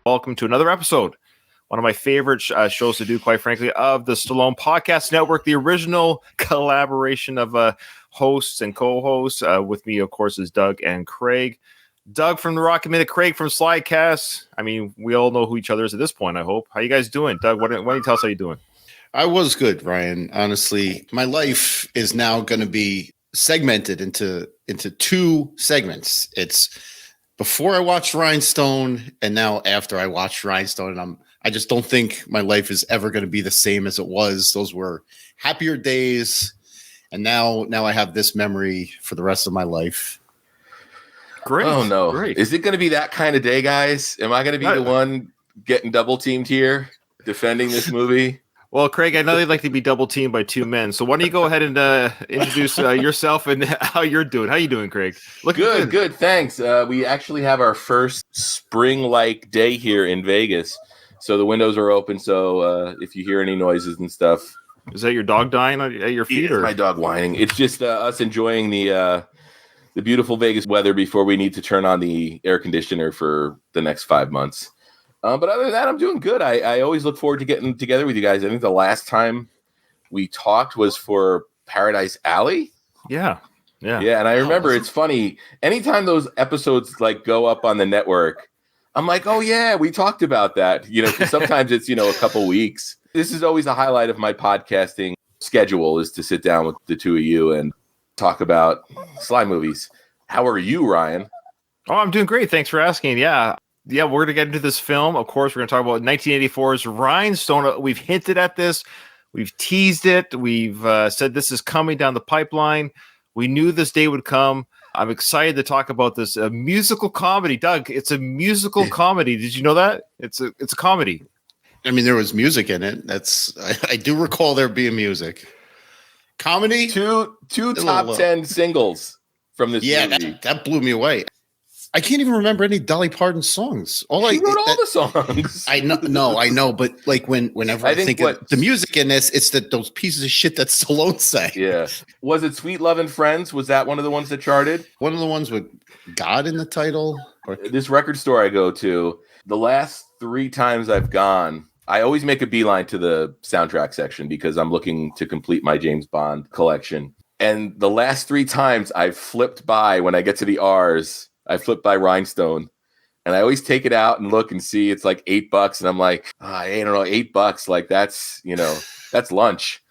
Welcome to another episode, one of my favorite shows to do, quite frankly, of the Stallone Podcast Network, the original collaboration of hosts and co-hosts. With me, of course, is Doug and Craig. Doug from the Rocket Minute, Craig from Slycast. I mean, we all know who each other is at this point, I hope. How you guys doing? Doug, why don't you tell us how you're doing? I was good, Ryan. Honestly, my life is now going to be segmented into two segments. It's before I watched Rhinestone and now after I watched Rhinestone. And I just don't think my life is ever going to be the same as it was. Those were happier days. And now I have this memory for the rest of my life. Great. Oh, no. Great. Is it going to be that kind of day, guys? Am I going to be the one getting double teamed here, defending this movie? Well, Craig, I know they'd like to be double teamed by two men. So why don't you go ahead and introduce yourself and how you're doing? How you doing, Craig? Good. Thanks. We actually have our first spring-like day here in Vegas. So the windows are open. So if you hear any noises and stuff. Is that your dog dying at your feet? Or my dog whining. It's just us enjoying the beautiful Vegas weather before we need to turn on the air conditioner for the next 5 months. But other than that, I'm doing good. I always look forward to getting together with you guys. I think the last time we talked was for Paradise Alley. Yeah. And I remember it's funny. Anytime those episodes like go up on the network, I'm like, oh yeah, we talked about that. 'Cause sometimes it's, a couple weeks. This is always a highlight of my podcasting schedule is to sit down with the two of you and talk about Sly movies. How are you, Ryan? Oh, I'm doing great. Thanks for asking. Yeah, we're going to get into this film. Of course, we're going to talk about 1984's Rhinestone. We've hinted at this. We've teased it. We've said this is coming down the pipeline. We knew this day would come. I'm excited to talk about this musical comedy. Doug, it's a musical comedy. Did you know that? It's a comedy. I mean, there was music in it. I do recall there being music. Comedy? Two top 10 singles from this movie. Yeah, that blew me away. I can't even remember any Dolly Parton songs. He wrote all the songs. I know, but like whenever I think of the music in this, it's those pieces of shit that Stallone sang. Yeah. Was it Sweet Love and Friends? Was that one of the ones that charted? One of the ones with God in the title? This record store I go to, the last 3 times I've gone, I always make a beeline to the soundtrack section because I'm looking to complete my James Bond collection. And the last 3 times I've flipped by when I get to the R's, I flipped by Rhinestone, and I always take it out and look and see it's like $8, and I'm like, I don't know, $8, like that's lunch.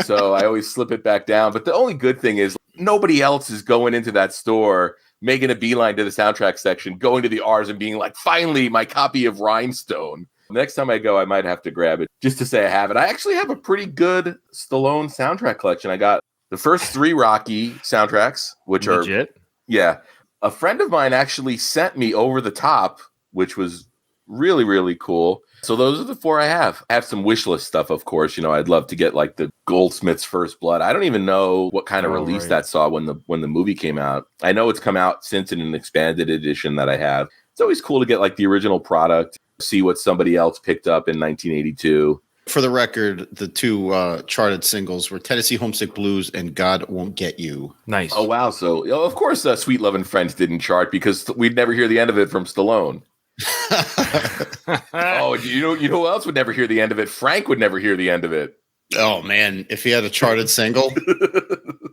So I always slip it back down. But the only good thing is nobody else is going into that store, making a beeline to the soundtrack section, going to the R's and being like, finally, my copy of Rhinestone. Next time I go, I might have to grab it just to say I have it. I actually have a pretty good Stallone soundtrack collection. I got the first 3 Rocky soundtracks, which Legit? are, yeah. A friend of mine actually sent me Over the Top, which was really, really cool. So those are the 4 I have. I have some wish list stuff, of course. I'd love to get like the Goldsmith's First Blood. I don't even know what kind of release that saw when the movie came out. I know it's come out since in an expanded edition that I have. It's always cool to get like the original product, see what somebody else picked up in 1982. For the record, the 2 charted singles were Tennessee Homesick Blues and God Won't Get You. Nice. Oh, wow. So, of course, Sweet Love and Friends didn't chart because we'd never hear the end of it from Stallone. Oh, you know who else would never hear the end of it? Frank would never hear the end of it. Oh, man. If he had a charted single.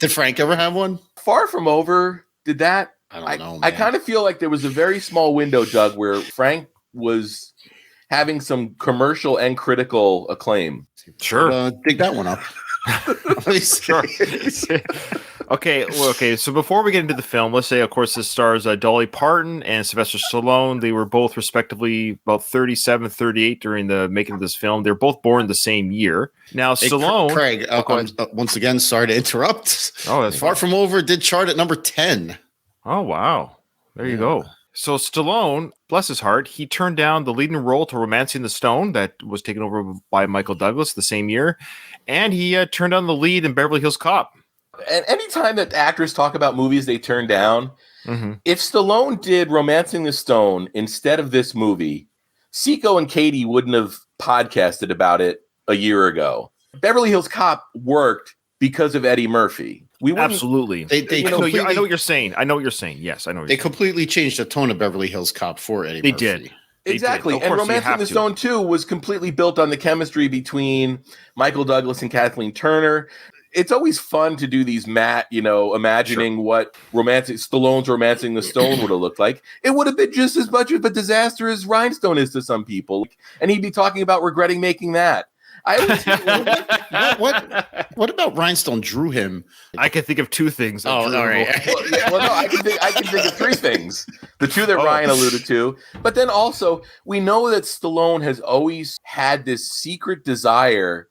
Did Frank ever have one? Far From Over did that. I don't know, man. I kind of feel like there was a very small window, Doug, where Frank was having some commercial and critical acclaim. Sure. Dig that one up. Sure. Okay. So before we get into the film, let's say, of course, this stars Dolly Parton and Sylvester Stallone. They were both respectively about 37, 38 during the making of this film. They're both born the same year. Now, Stallone... Craig, once again, sorry to interrupt. Oh, that's Far From Over did chart at number 10. Oh, wow. There you go. So Stallone, bless his heart, he turned down the leading role to Romancing the Stone that was taken over by Michael Douglas the same year, and he turned down the lead in Beverly Hills Cop. And anytime that actors talk about movies they turn down, if Stallone did Romancing the Stone instead of this movie, Seco and Katie wouldn't have podcasted about it a year ago. Beverly Hills Cop worked because of Eddie Murphy. Absolutely. I know what you're saying. Yes, I know. They completely changed the tone of Beverly Hills Cop for Eddie Murphy. They did. Exactly. Of And course, you Romancing have the to. Stone 2 was completely built on the chemistry between Michael Douglas and Kathleen Turner. It's always fun to do these imagining what Stallone's Romancing the Stone would have looked like. It would have been just as much of a disaster as Rhinestone is to some people. And he'd be talking about regretting making that. I always what about Rhinestone drew him? I can think of two things. Oh, all right. Well, no, I can think of three things. The two that Ryan alluded to, but then also we know that Stallone has always had this secret desire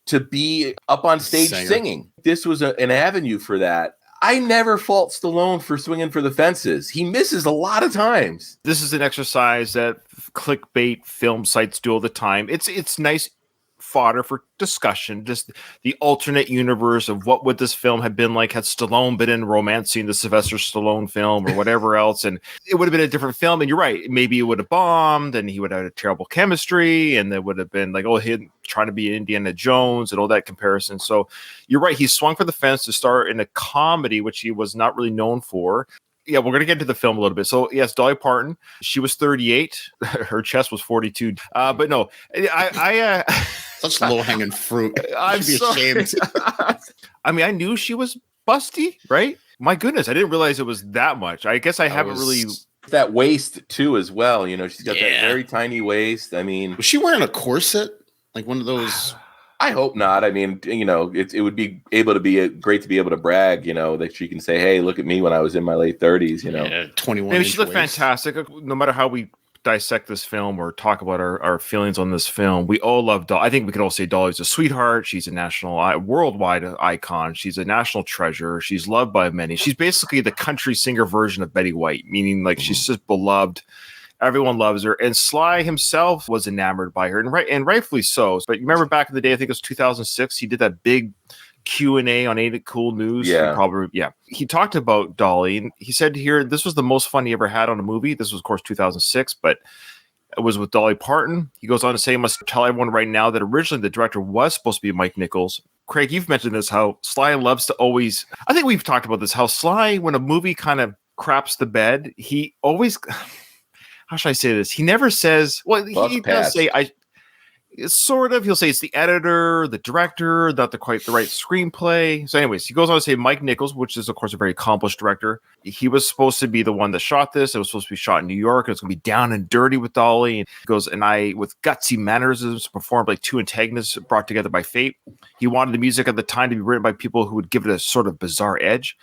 to be up on stage singing. This was an avenue for that. I never fault Stallone for swinging for the fences. He misses a lot of times. This is an exercise that clickbait film sites do all the time. It's nice fodder for discussion, just the alternate universe of what would this film have been like had Stallone been in Romancing the Sylvester Stallone film or whatever else, and it would have been a different film. And you're right, maybe it would have bombed and he would have had a terrible chemistry, and there would have been like, him trying to be Indiana Jones and all that comparison. So you're right, he swung for the fence to start in a comedy, which he was not really known for. Yeah, we're going to get into the film a little bit. So, yes, Dolly Parton, she was 38. Her chest was 42. But no, I such low-hanging fruit. I'm so ashamed. I mean, I knew she was busty, right? My goodness, I didn't realize it was that much. I guess I haven't really... That waist, too, as well. She's got that very tiny waist. I mean... Was she wearing a corset? Like one of those... I hope not. I mean, it would be great to be able to brag, that she can say, hey, look at me when I was in my late 30s, 21 Maybe she looked fantastic. No matter how we dissect this film or talk about our feelings on this film, we all love Dolly. I think we could all say Dolly's a sweetheart. She's a worldwide icon. She's a national treasure. She's loved by many. She's basically the country singer version of Betty White, meaning like she's just beloved. Everyone loves her, and Sly himself was enamored by her, and rightfully so. But you remember back in the day, I think it was 2006, he did that big Q&A on Ain't It Cool News. He talked about Dolly, and he said here this was the most fun he ever had on a movie. This was, of course, 2006, but it was with Dolly Parton. He goes on to say, I must tell everyone right now that originally the director was supposed to be Mike Nichols. Craig, you've mentioned this, how Sly loves to always, I think we've talked about this, how Sly, when a movie kind of craps the bed, he always... How should I say this? He never says, well, he does say, he'll say it's the editor, the director, not quite the right screenplay. So anyways, he goes on to say Mike Nichols, which is, of course, a very accomplished director. He was supposed to be the one that shot this. It was supposed to be shot in New York. It was going to be down and dirty with Dolly. And he goes, and I, with gutsy mannerisms, performed like two antagonists brought together by fate. He wanted the music at the time to be written by people who would give it a sort of bizarre edge.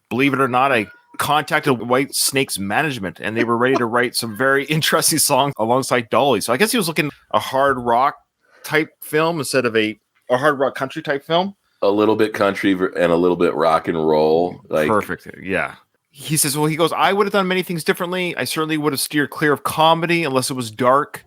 Believe it or not, I contacted White Snake's management, and they were ready to write some very interesting songs alongside Dolly. So I guess he was looking a hard rock type film instead of a hard rock country type film. A little bit country and a little bit rock and roll. Perfect. Yeah. He says, well, I would have done many things differently. I certainly would have steered clear of comedy unless it was dark.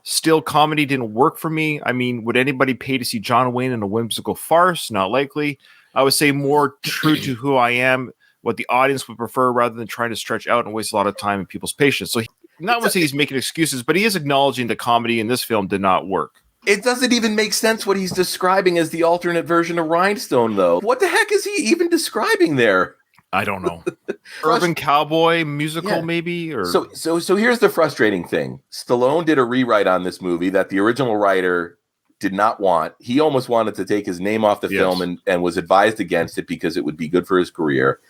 Still, comedy didn't work for me. I mean, would anybody pay to see John Wayne in a whimsical farce? Not likely. I would say more true to who I am, what the audience would prefer, rather than trying to stretch out and waste a lot of time and people's patience. So not to say he's making excuses, but he is acknowledging the comedy in this film did not work. It doesn't even make sense what he's describing as the alternate version of Rhinestone, though. What the heck is he even describing there? I don't know. Urban cowboy musical, maybe? Or So here's the frustrating thing. Stallone did a rewrite on this movie that the original writer did not want. He almost wanted to take his name off the film and was advised against it because it would be good for his career.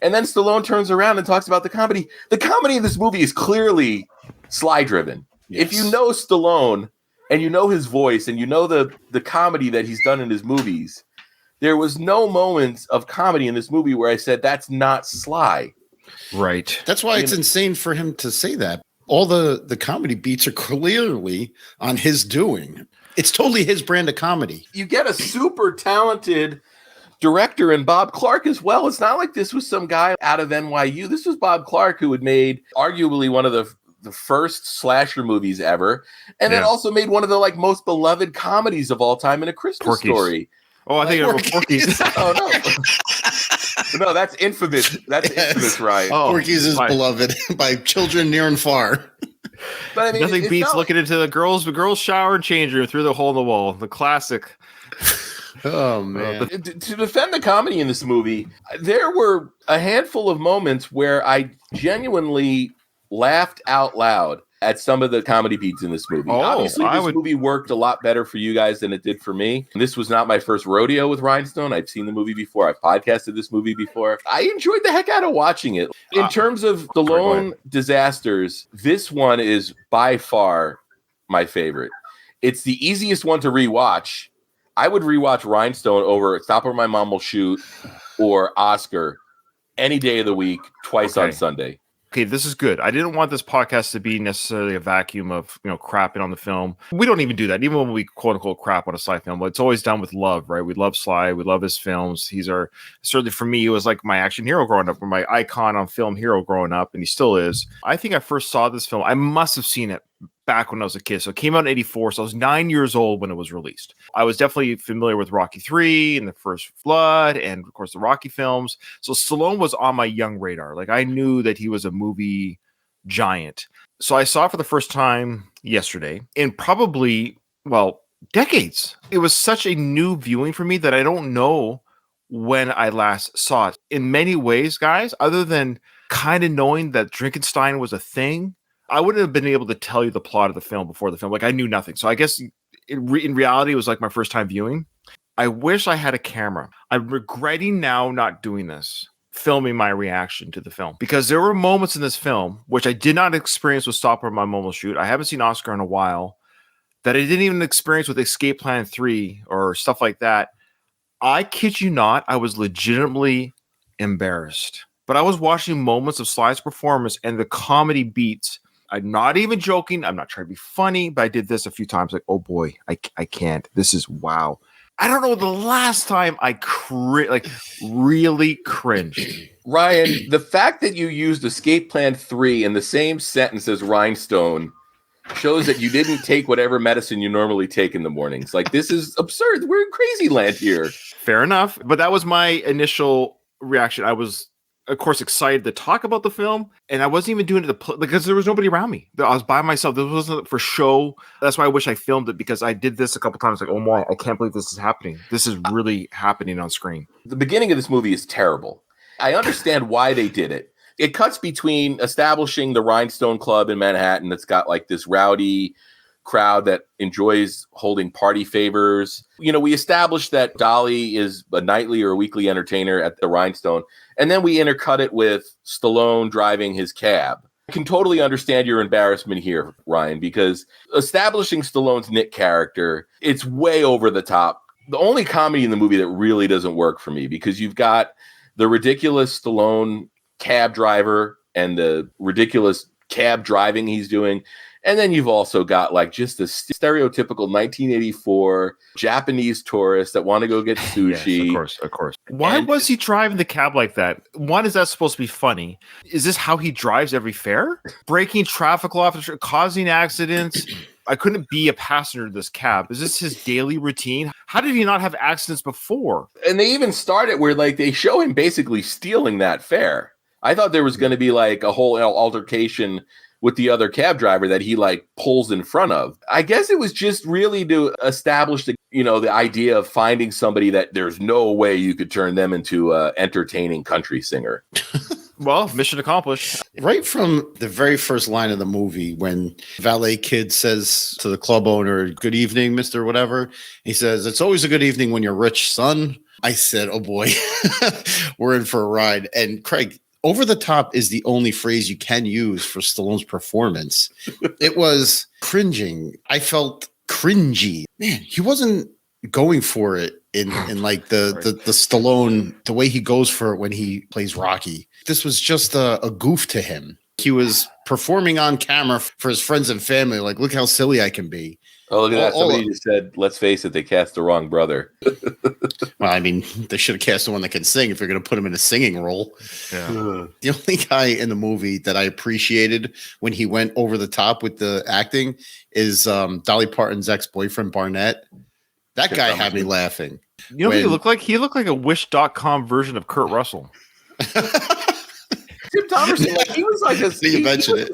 And then Stallone turns around and talks about the comedy. The comedy in this movie is clearly Sly-driven. Yes. If you know Stallone and you know his voice and you know the comedy that he's done in his movies, there was no moments of comedy in this movie where I said, that's not Sly. Right. That's why it's insane for him to say that. All the comedy beats are clearly on his doing. It's totally his brand of comedy. You get a super talented director and Bob Clark as well. It's not like this was some guy out of NYU. This was Bob Clark, who had made arguably one of the first slasher movies ever, and then also made one of the most beloved comedies of all time in A Christmas Story. Oh, I think it was Porky's. Oh no, no, that's infamous. That's infamous, Ryan. Porky's is beloved by children near and far. But I mean, nothing beats looking into the girls' shower and change room through the hole in the wall. The classic. Oh man! To defend the comedy in this movie, there were a handful of moments where I genuinely laughed out loud. at some of the comedy beats in this movie. Oh, Obviously, this movie worked a lot better for you guys than it did for me. This was not my first rodeo with Rhinestone. I've seen the movie before. I've podcasted this movie before. I enjoyed the heck out of watching it. In terms of Stallone disasters, this one is by far my favorite. It's the easiest one to rewatch. I would rewatch Rhinestone over Stop or My Mom Will Shoot or Oscar any day of the week, twice on Sunday. Okay, this is good. I didn't want this podcast to be necessarily a vacuum of, crapping on the film. We don't even do that. Even when we quote unquote crap on a Sly film, but it's always done with love, right? We love Sly. We love his films. Certainly for me, he was like my action hero growing up, or my icon on film hero growing up, and he still is. I think I first saw this film. I must have seen it back when I was a kid. So it came out in 84. So I was 9 years old when it was released. I was definitely familiar with Rocky 3 and The First Blood and, of course, the Rocky films. So Stallone was on my young radar. Like, I knew that he was a movie giant. So I saw it for the first time yesterday in probably, decades. It was such a new viewing for me that I don't know when I last saw it. In many ways, guys, other than kind of knowing that Drinkenstein was a thing, I wouldn't have been able to tell you the plot of the film before the film. Like, I knew nothing. So I guess in reality, it was like my first time viewing. I wish I had a camera. I'm regretting now not doing this, filming my reaction to the film. Because there were moments in this film, which I did not experience with Stop or My Mom Will Shoot. I haven't seen Oscar in a while, that I didn't even experience with Escape Plan 3 or stuff like that. I kid you not, I was legitimately embarrassed. But I was watching moments of Sly's performance and the comedy beats. I'm not even joking. I'm not trying to be funny, but I did this a few times. Like, oh boy, I can't. This is wow. I don't know the last time I really cringed. Ryan, the fact that you used Escape Plan 3 in the same sentence as Rhinestone shows that you didn't take whatever medicine you normally take in the mornings. Like, this is absurd. We're in crazy land here. Fair enough. But that was my initial reaction. I was, of course, excited to talk about the film, and I wasn't even doing it because there was nobody around me. I was by myself. This wasn't for show. That's why I wish I filmed it, because I did this a couple times. Like, oh my, I can't believe this is happening. This is really happening on screen. The beginning of this movie is terrible. I understand why they did it. It cuts between establishing the Rhinestone Club in Manhattan that's got like this rowdy crowd that enjoys holding party favors. We established that Dolly is a nightly or a weekly entertainer at the Rhinestone, and then we intercut it with Stallone driving his cab. I can totally understand your embarrassment here, Ryan, because establishing Stallone's Nick character, it's way over the top. The only comedy in the movie that really doesn't work for me, because you've got the ridiculous Stallone cab driver and the ridiculous cab driving he's doing. And then you've also got like just the stereotypical 1984 Japanese tourists that want to go get sushi. Yes, of course. Why was he driving the cab like that? One, is that supposed to be funny? Is this how he drives every fare? Breaking traffic laws, causing accidents? I couldn't be a passenger in this cab. Is this his daily routine? How did he not have accidents before? And they even started where like they show him basically stealing that fare. I thought there was going to be like a whole altercation with the other cab driver that he like pulls in front of. I guess it was just really to establish the idea of finding somebody that there's no way you could turn them into an entertaining country singer. Well, mission accomplished. Right from the very first line of the movie, when Valet Kid says to the club owner, "Good evening, Mr. Whatever," he says, "It's always a good evening when you're rich, son." I said, oh boy, we're in for a ride. And Craig, over the top is the only phrase you can use for Stallone's performance. It was cringing. I felt cringy. Man, he wasn't going for it in like the Stallone, the way he goes for it when he plays Rocky. This was just a goof to him. He was performing on camera for his friends and family. Like, look how silly I can be. Oh, look at that. Somebody just said, let's face it, they cast the wrong brother. Well, I mean, they should have cast the one that can sing if they're going to put him in a singing role. Yeah. The only guy in the movie that I appreciated when he went over the top with the acting is Dolly Parton's ex-boyfriend, Barnett. That guy had me laughing. You know what he looked like? He looked like a Wish.com version of Kurt Russell. Tim Thomerson, like, he was like a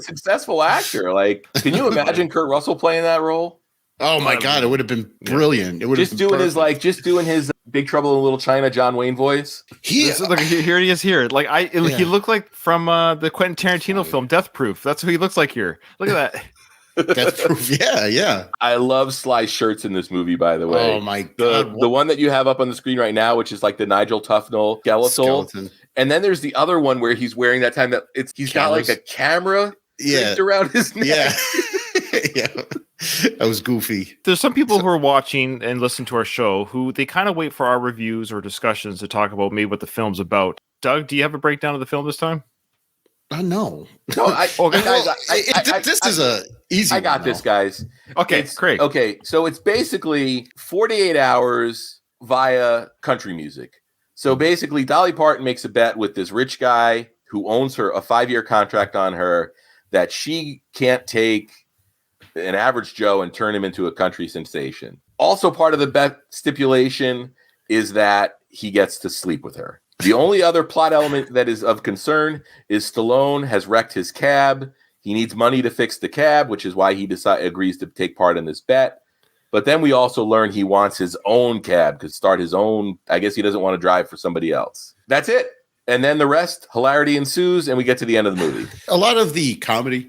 successful actor. Like, can you imagine Kurt Russell playing that role? Oh my God, it would have been brilliant. It would just doing his Big Trouble in Little China John Wayne voice. Look, here he is here. Like he looked like from the Quentin Tarantino film Death Proof. That's who he looks like here. Look at that. Death Proof. Yeah. I love Sly's shirts in this movie, by the way. Oh my God. The one that you have up on the screen right now, which is like the Nigel Tufnell skeleton. And then there's the other one where he's wearing that time that he's got like a camera draped around his neck. Yeah. Yeah. That was goofy. There's some people who are watching and listen to our show who they kind of wait for our reviews or discussions to talk about maybe what the film's about. Doug, do you have a breakdown of the film this time? No. This is a easy. I got this, guys. Okay, great. Okay, so it's basically 48 hours via country music. So basically, Dolly Parton makes a bet with this rich guy who owns her a 5-year contract on her that she can't take an average Joe and turn him into a country sensation. Also, part of the bet stipulation is that he gets to sleep with her. The only other plot element that is of concern is Stallone has wrecked his cab. He needs money to fix the cab, which is why he agrees to take part in this bet. But then we also learn he wants his own cab to start his own. I guess he doesn't want to drive for somebody else. That's it. And then the rest, hilarity ensues, and we get to the end of the movie. A lot of the comedy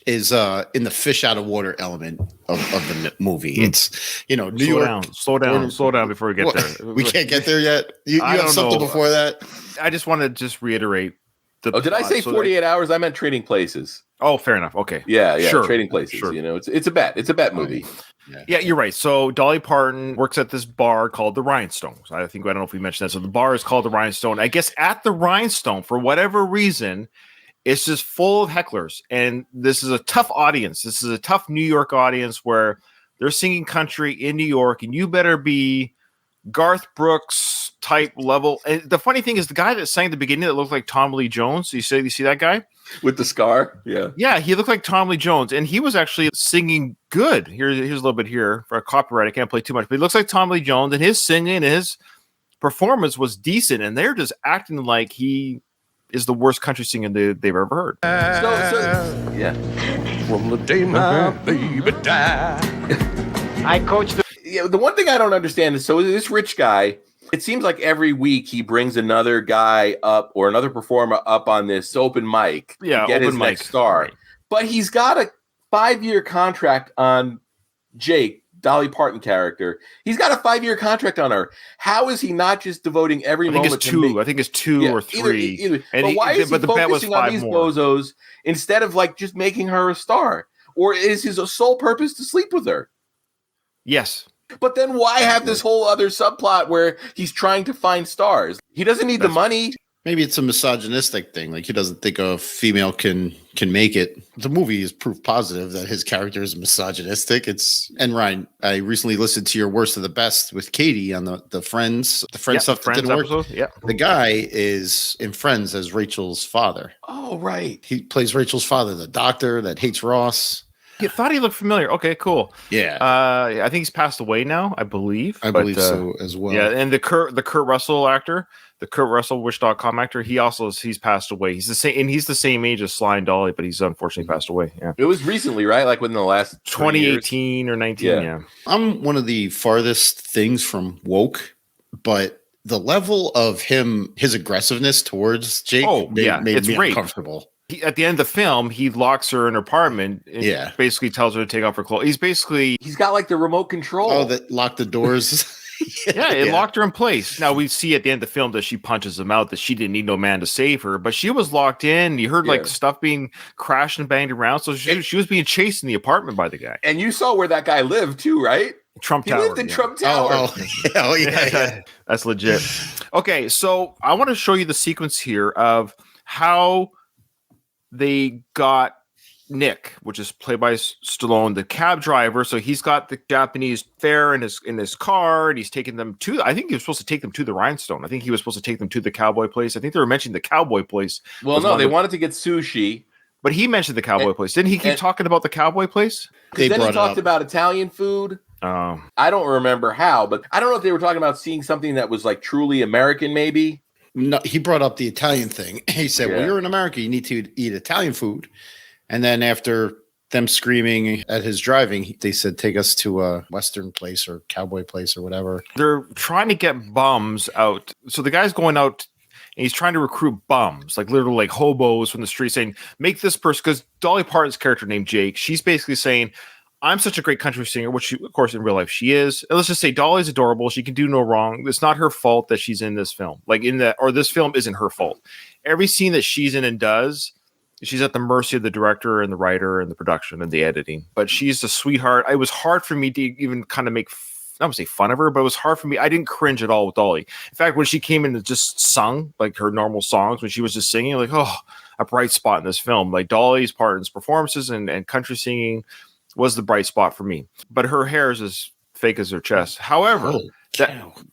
is in the fish out of water element of the movie. It's, New York. Slow down before we get there. We can't get there yet. You have something before that? I just want to just reiterate. Did I say 48 hours? I meant Trading Places. Oh, fair enough. Okay. Yeah, sure. Trading Places. Sure. It's a bet. It's a bet movie. Yeah, you're right. So Dolly Parton works at this bar called the Rhinestone. I don't know if we mentioned that. So the bar is called the Rhinestone. I guess at the Rhinestone, for whatever reason, it's just full of hecklers. And this is a tough audience. This is a tough New York audience where they're singing country in New York, and you better be Garth Brooks type level. And the funny thing is the guy that sang at the beginning that looked like Tom Lee Jones. You see that guy? With the scar? Yeah, he looked like Tom Lee Jones, and he was actually singing good. Here's a little bit here for a copyright. I can't play too much, but he looks like Tom Lee Jones, and his singing and his performance was decent, and they're just acting like he is the worst country singer they've ever heard. Yeah. From the day my baby died. I coached the one thing I don't understand is, so this rich guy, it seems like every week he brings another guy up or another performer up on this open mic to get his next star. Right. But he's got a 5-year contract on Jake, Dolly Parton character. He's got a 5-year contract on her. How is he not just devoting every moment to two? I think it's 2 or 3. Either. But why is he focusing on these bozos instead of like just making her a star? Or is his sole purpose to sleep with her? Yes. But then why have this whole other subplot where he's trying to find stars? He doesn't need the money. Maybe it's a misogynistic thing. Like he doesn't think a female can make it. The movie is proof positive that his character is misogynistic. And Ryan, I recently listened to your Worst of the Best with Katie on the Friends stuff that didn't work. Yeah. The guy is in Friends as Rachel's father. Oh, right. He plays Rachel's father, the doctor that hates Ross. You thought he looked familiar. Okay, cool. Yeah. I think he's passed away now, I believe. I believe so as well. Yeah, and the Kurt Russell actor, the Kurt Russell Wish.com actor, he's passed away. He's the same age as Sly and Dolly, but he's unfortunately passed away. Yeah. It was recently, right? Like within the last 2018 or 19, yeah. I'm one of the farthest things from woke, but the level of his aggressiveness towards Jake made me uncomfortable. At the end of the film, he locks her in her apartment and basically tells her to take off her clothes. He's got like the remote control. Oh, that locked the doors. It locked her in place. Now we see at the end of the film that she punches him out, that she didn't need no man to save her, but she was locked in. You heard like stuff being crashed and banged around. So she was being chased in the apartment by the guy. And you saw where that guy lived too, right? Trump Tower. He lived in Trump Tower. Yeah. That's legit. Okay, so I want to show you the sequence here of how they got Nick, which is played by Stallone, the cab driver. So he's got the Japanese fare in his car, and he's taking them to. I think he was supposed to take them to the Rhinestone. I think he was supposed to take them to the cowboy place. I think they were mentioning the cowboy place. Well, no, they wanted to get sushi, but he mentioned the cowboy place. Didn't he keep talking about the cowboy place? Then he talked about Italian food. I don't remember how, but I don't know if they were talking about seeing something that was like truly American, maybe. No, he brought up the Italian thing. He said, well, you're in America. You need to eat Italian food. And then after them screaming at his driving, they said, take us to a Western place or cowboy place or whatever. They're trying to get bums out. So the guy's going out and he's trying to recruit bums, like literally like hobos from the street, saying, make this person, because Dolly Parton's character named Jake, she's basically saying, I'm such a great country singer, which she, of course in real life she is. And let's just say Dolly's adorable. She can do no wrong. It's not her fault that she's in this film. This film isn't her fault. Every scene that she's in and does, she's at the mercy of the director and the writer and the production and the editing. But she's a sweetheart. It was hard for me to even kind of make, I would say fun of her, but it was hard for me. I didn't cringe at all with Dolly. In fact, when she came in and just sung like her normal songs, when she was just singing, like, oh, a bright spot in this film. Like Dolly Parton's performances and country singing was the bright spot for me. But her hair is as fake as her chest. However,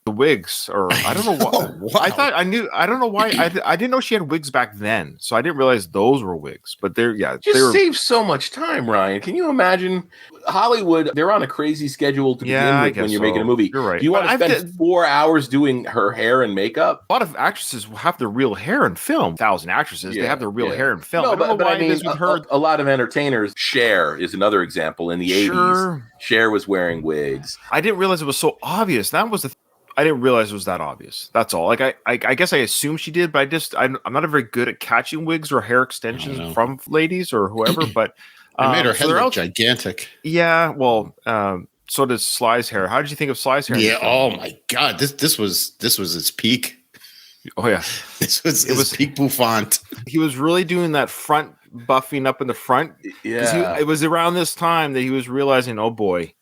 the wigs, or I don't know why. Wow. I don't know why. I didn't know she had wigs back then, so I didn't realize those were wigs. But they're saves so much time, Ryan. Can you imagine Hollywood? They're on a crazy schedule to begin with when you're making a movie. You're right. Do you want to spend 4 hours doing her hair and makeup? A lot of actresses have their real hair in film. 1,000 actresses, they have their real hair in film. No, I don't know why I mean, it is with her. A lot of entertainers. Cher is another example. In the 80s, Cher was wearing wigs. I didn't realize it was so obvious. That was I didn't realize it was that obvious. That's all. Like I guess I assumed she did, but I'm not very good at catching wigs or hair extensions from ladies or whoever. But it made her head look gigantic. Yeah, well, so does Sly's hair. How did you think of Sly's hair? Yeah. Oh my God, this was its peak. Oh yeah, it was peak bouffant. He was really doing that front buffing up in the front. Yeah, it was around this time that he was realizing, oh boy.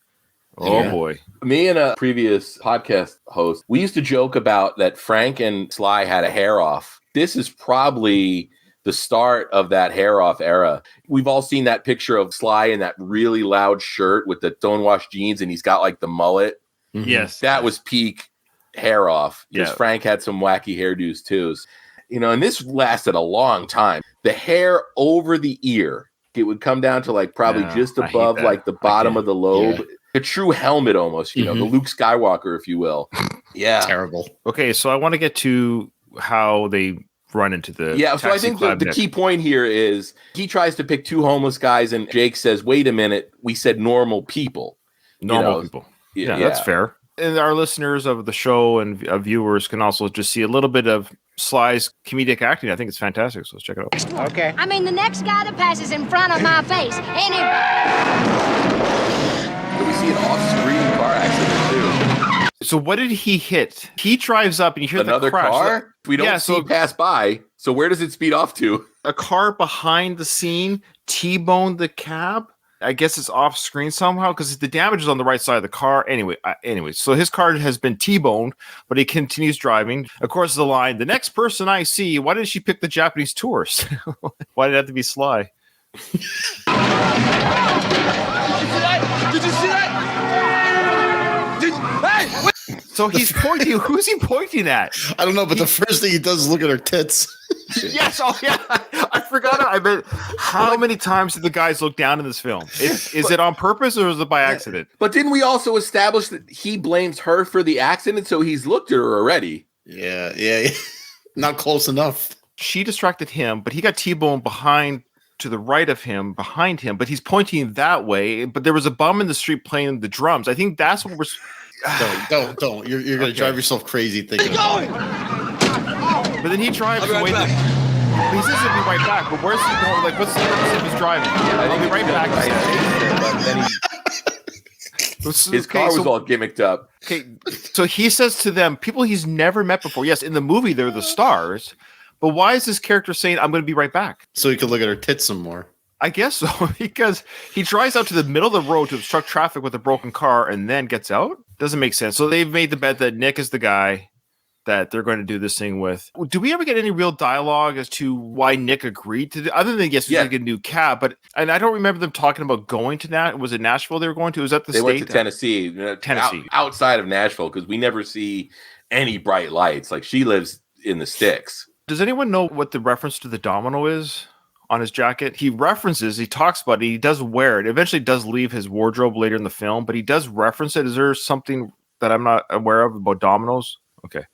Me and a previous podcast host, we used to joke about that Frank and Sly had a hair off. This is probably the start of that hair off era. We've all seen that picture of Sly in that really loud shirt with the stonewashed jeans, and he's got like the mullet. Mm-hmm. Yes. That was peak hair off, because Frank had some wacky hairdos too. And this lasted a long time. The hair over the ear, it would come down to like probably just above like the bottom of the lobe. Yeah. A true helmet almost, the Luke Skywalker, if you will. Yeah. Terrible. Okay, so I want to get to how they run into the so I think the key point here is he tries to pick two homeless guys, and Jake says, wait a minute, we said normal people. Normal people. Yeah, that's fair. And our listeners of the show and viewers can also just see a little bit of Sly's comedic acting. I think it's fantastic, so let's check it out. Okay. I mean, the next guy that passes in front of my face, we see an off-screen car accident too. So what did he hit? He drives up and you hear another the crash. Car? We don't see pass by. So where does it speed off to? A car behind the scene T-boned the cab. I guess it's off screen somehow because the damage is on the right side of the car. Anyway, so his car has been T-boned, but he continues driving. Of course, the line, the next person I see, why did she pick the Japanese tourist? Why did it have to be Sly? Did you see that? So he's pointing. Who's he pointing at? I don't know, but the first thing he does is look at her tits. Yes. Oh, yeah. I forgot. I meant how many times did the guys look down in this film? Is it on purpose or is it by accident? But didn't we also establish that he blames her for the accident? So he's looked at her already. Yeah. Not close enough. She distracted him, but he got T-boned to the right of him, behind him, but he's pointing that way. But there was a bum in the street playing the drums. I think that's what we're. Don't. You're going to drive yourself crazy thinking. Going. But then he drives away. He says he'll be right back. But where's he going? Like, what's the purpose of his driving? I'll be right back. His car was all gimmicked up. Okay, so he says to them, people he's never met before. Yes, in the movie they're the stars, but why is this character saying, "I'm going to be right back"? So he could look at her tits some more. I guess so, because he drives out to the middle of the road to obstruct traffic with a broken car and then gets out. Doesn't make sense. So they've made the bet that Nick is the guy that they're going to do this thing with. Do we ever get any real dialogue as to why Nick agreed to other than he's like a new cab? And I don't remember them talking about going to that. Was it Nashville they were going to? Was that the state? They went to Tennessee. Outside of Nashville, because we never see any bright lights. Like, she lives in the sticks. Does anyone know what the reference to the domino is on his jacket? He talks about it, he does wear it. Eventually does leave his wardrobe later in the film, but he does reference it. Is there something that I'm not aware of about dominoes? Okay.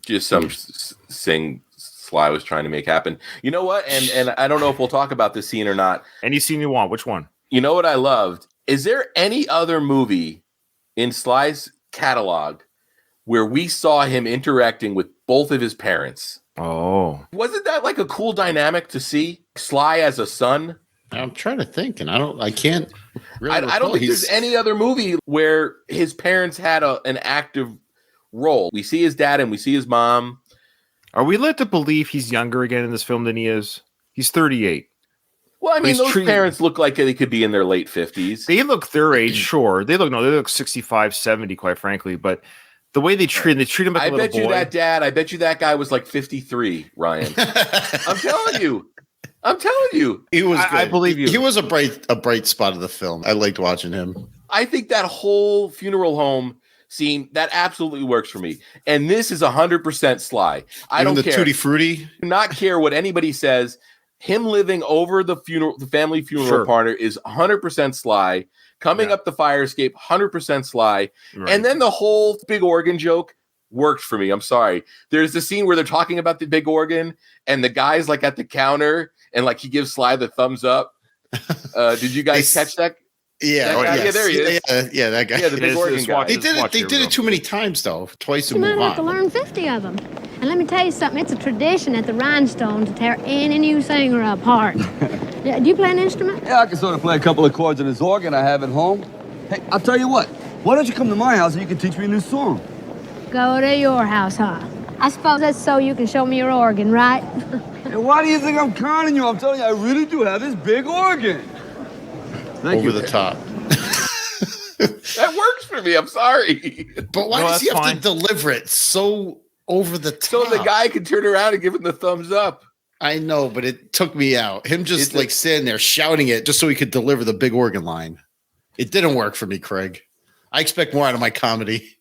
Just some thing Sly was trying to make happen. You know what? And I don't know if we'll talk about this scene or not. Any scene you want. Which one? You know what I loved? Is there any other movie in Sly's catalog where we saw him interacting with both of his parents? Oh, Wasn't that like a cool dynamic to see? Sly as a son. I'm trying to think, and I can't really I don't recall. think there's any other movie where his parents had an active role. We see his dad and we see his mom. are we led to believe he's younger again in this film than he is? He's 38. Well, I mean, he's those parents look like they could be in their late 50s. They look their age, sure. They look 65, 70, quite frankly. But the way they treat him like a little boy. I bet you that dad, I bet you that guy was like 53, Ryan. I'm telling you. He was good. I believe you. He was a bright spot of the film. I liked watching him. I think that whole funeral home scene, that absolutely works for me. And this is 100% Sly. I don't care. Tutti Frutti. Do not care what anybody says. Him living over the family funeral partner is 100% Sly. Coming up the fire escape, 100% Sly. Right. And then the whole big organ joke worked for me. I'm sorry. There's the scene where they're talking about the big organ and the guy's like at the counter and like he gives Sly the thumbs up. Did you guys catch that? Yeah, yeah, there he is. Yeah, that guy. Yeah, the big organ guy. They did it too many times though. Twice and You move might have on. to learn 50 of them. And let me tell you something, it's a tradition at the Rhinestone to tear any new singer apart. Do you play an instrument? Yeah, I can sort of play a couple of chords on this organ I have at home. Hey, I'll tell you what. Why don't you come to my house and you can teach me a new song? Go to your house, huh? I suppose that's so you can show me your organ, right? Hey, why do you think I'm conning you? I'm telling you, I really do have this big organ. Thank you. Over the top. That works for me. I'm sorry. But why does he have to deliver it so over the top? So the guy can turn around and give him the thumbs up. I know, but it took me out. Him just sitting there shouting it just so he could deliver the big organ line. It didn't work for me, Craig. I expect more out of my comedy.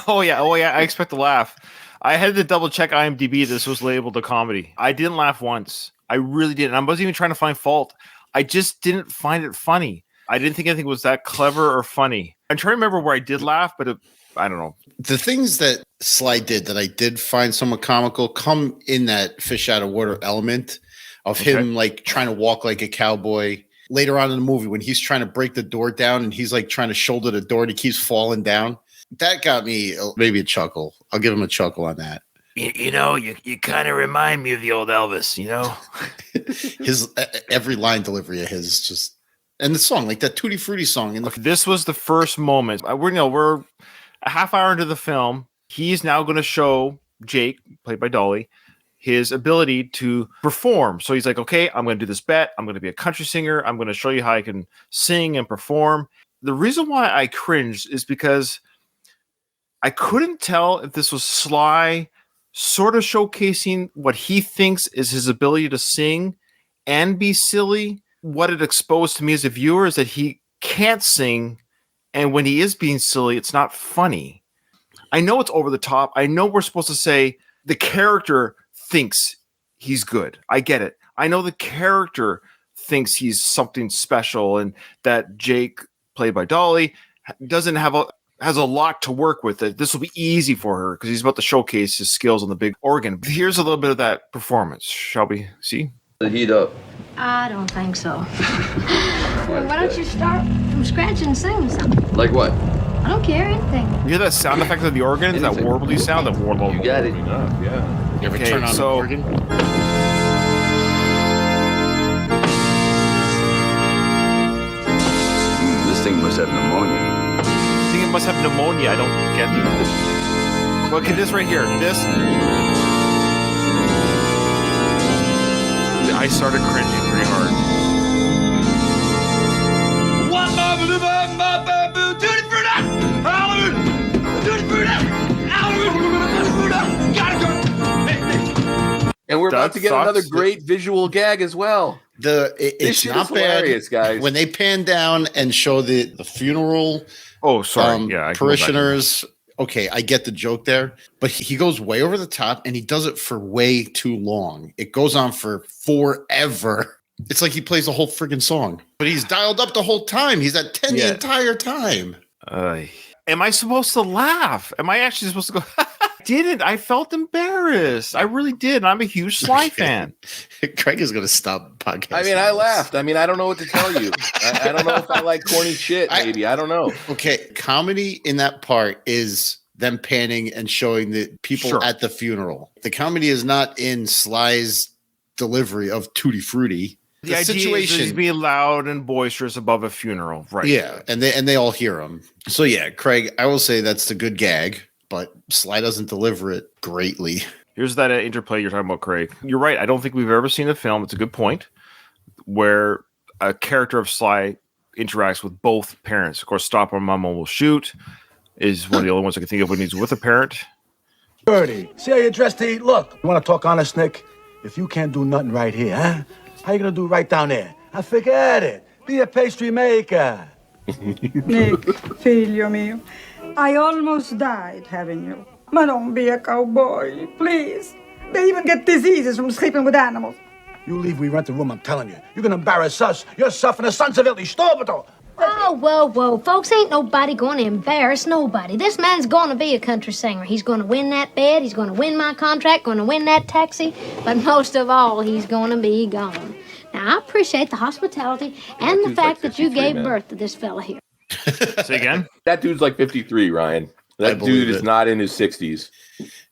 Oh yeah. I expect to laugh. I had to double check IMDb. This was labeled a comedy. I didn't laugh once. I really didn't. I wasn't even trying to find fault. I just didn't find it funny. I didn't think anything was that clever or funny. I'm trying to remember where I did laugh, but I don't know. The things that Sly did that I did find somewhat comical come in that fish out of water element of him like trying to walk like a cowboy. Later on in the movie when he's trying to break the door down and he's like trying to shoulder the door and he keeps falling down. That got me maybe a chuckle. I'll give him a chuckle on that. You kind of remind me of the old Elvis, His every line delivery of his just, and the song, like that Tutti Frutti song. This was the first moment. We're a half hour into the film. He's now going to show Jake, played by Dolly, his ability to perform. So he's like, okay, I'm going to do this bet. I'm going to be a country singer. I'm going to show you how I can sing and perform. The reason why I cringed is because I couldn't tell if this was Sly sort of showcasing what he thinks is his ability to sing and be silly. What it exposed to me as a viewer is that he can't sing, and when he is being silly, it's not funny. I know it's over the top. I know we're supposed to say the character thinks he's good. I get it. I know the character thinks he's something special, and that Jake, played by Dolly, has a lot to work with. It. This will be easy for her because he's about to showcase his skills on the big organ. Here's a little bit of that performance. Shall we see? The heat up. I don't think so. Well, why don't you start from scratch and sing something? Like what? I don't care, anything. You hear that sound effect of the organ? That warbly sound? That warble. You got it. Yeah. You ever turn on the organ? This thing must have pneumonia. I think it must have pneumonia. I don't get that. Look at this right here. This. I started cringing pretty hard. And we're about to get another great visual gag as well. It's not bad, guys. When they pan down and show the funeral. Oh, sorry. Parishioners. Okay, I get the joke there, but he goes way over the top and he does it for way too long. It goes on for forever. It's like he plays the whole freaking song, but he's dialed up the whole time. He's at 10 the entire time. Am I supposed to laugh? Am I actually supposed to go? I didn't. I felt embarrassed. I really did. I'm a huge Sly fan. Craig is going to stop podcasting. I mean, I laughed. I mean, I don't know what to tell you. I don't know if I like corny shit, maybe. I don't know. Okay, comedy in that part is them panning and showing the people at the funeral. The comedy is not in Sly's delivery of Tutti Frutti. The idea is he's being loud and boisterous above a funeral, right? Yeah, and they all hear him. So yeah, Craig, I will say that's the good gag, but Sly doesn't deliver it greatly. Here's that interplay you're talking about, Craig. You're right. I don't think we've ever seen a film. It's a good point where a character of Sly interacts with both parents. Of course, Stop or Mama Will Shoot is one of the only ones I can think of when he's with a parent. Bertie, see how you're dressed to eat? Look, you want to talk honest, Nick? If you can't do nothing right here, huh? How you gonna do right down there? I forget it. Be a pastry maker. Nick, figlio mio, I almost died having you. But don't be a cowboy, please. They even get diseases from sleeping with animals. You leave, we rent the room, I'm telling you. You're gonna embarrass us. You're suffering a sensibility. Stop it all. Oh, whoa. Folks, ain't nobody going to embarrass nobody. This man's going to be a country singer. He's going to win that bed. He's going to win my contract, going to win that taxi. But most of all, he's going to be gone. Now, I appreciate the hospitality and the fact that you gave birth to this fella here. Say again? That dude's like 53, Ryan. That dude is not in his 60s.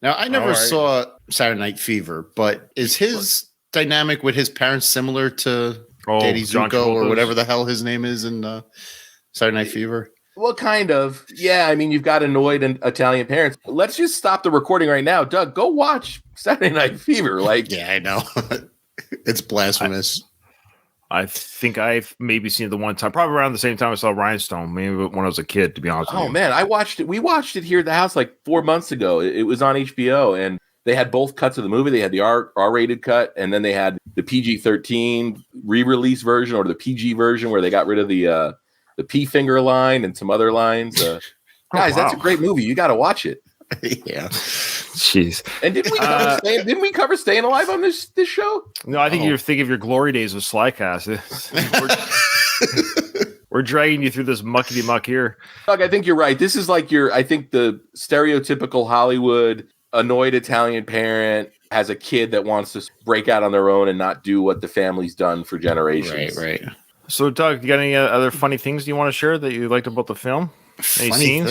Now, I never saw Saturday Night Fever, but is his dynamic with his parents similar to Daddy Zuko or whatever the hell his name is in Saturday Night Fever? Well, kind of. Yeah, I mean, you've got annoyed and Italian parents. Let's just stop the recording right now. Doug, go watch Saturday Night Fever. Yeah, I know. It's blasphemous. I think I've maybe seen it the one time, probably around the same time I saw Rhinestone, maybe when I was a kid, to be honest with you. Oh, man, I watched it. We watched it here at the house like 4 months ago. It was on HBO, and they had both cuts of the movie. They had the R-rated cut, and then they had the PG-13 re-release version or the PG version where they got rid of the P finger line and some other lines. Guys, that's a great movie. You got to watch it. Yeah. Jeez. And didn't we cover Staying Alive on this show? No, I think you're thinking of your glory days with Slycast. We're dragging you through this muckety muck here. Doug, I think you're right. This is like I think the stereotypical Hollywood annoyed Italian parent has a kid that wants to break out on their own and not do what the family's done for generations. Right. So, Doug, you got any other funny things you want to share that you liked about the film? Funny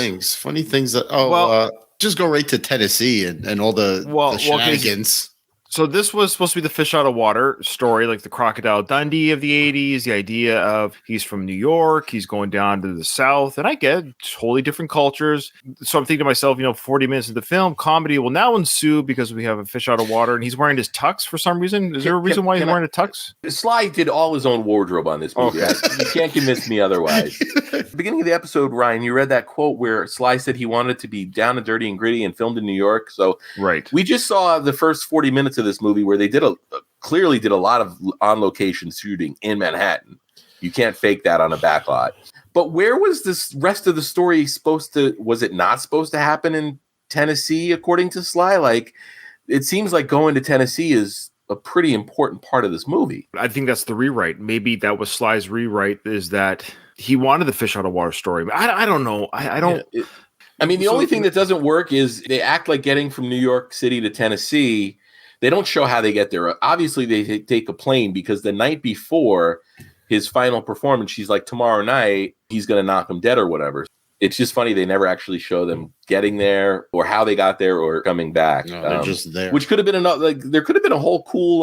things that just go right to Tennessee and all the shenanigans. So this was supposed to be the fish out of water story, like the Crocodile Dundee of the 80s, the idea of he's from New York, he's going down to the South, and I get totally different cultures. So I'm thinking to myself, 40 minutes of the film, comedy will now ensue because we have a fish out of water, and he's wearing his tux for some reason. Is there a reason why he's wearing a tux? Sly did all his own wardrobe on this movie. Okay. You can't convince me otherwise. At the beginning of the episode, Ryan, you read that quote where Sly said he wanted it to be down and dirty and gritty and filmed in New York. So we just saw the first 40 minutes of this movie where they clearly did a lot of on-location shooting in Manhattan. You can't fake that on a backlot. But where was this rest of the story was it not supposed to happen in Tennessee, according to Sly? Like, it seems like going to Tennessee is a pretty important part of this movie. I think that's the rewrite. Maybe that was Sly's rewrite, is that he wanted the fish out of water story. But I don't know. I don't... The only thing that doesn't work is they act like getting from New York City to Tennessee. They don't show how they get there. Obviously, they take a plane because the night before his final performance, she's like, tomorrow night, he's going to knock him dead or whatever. It's just funny. They never actually show them getting there or how they got there or coming back. No, they're just there. Which could have been there could have been a whole cool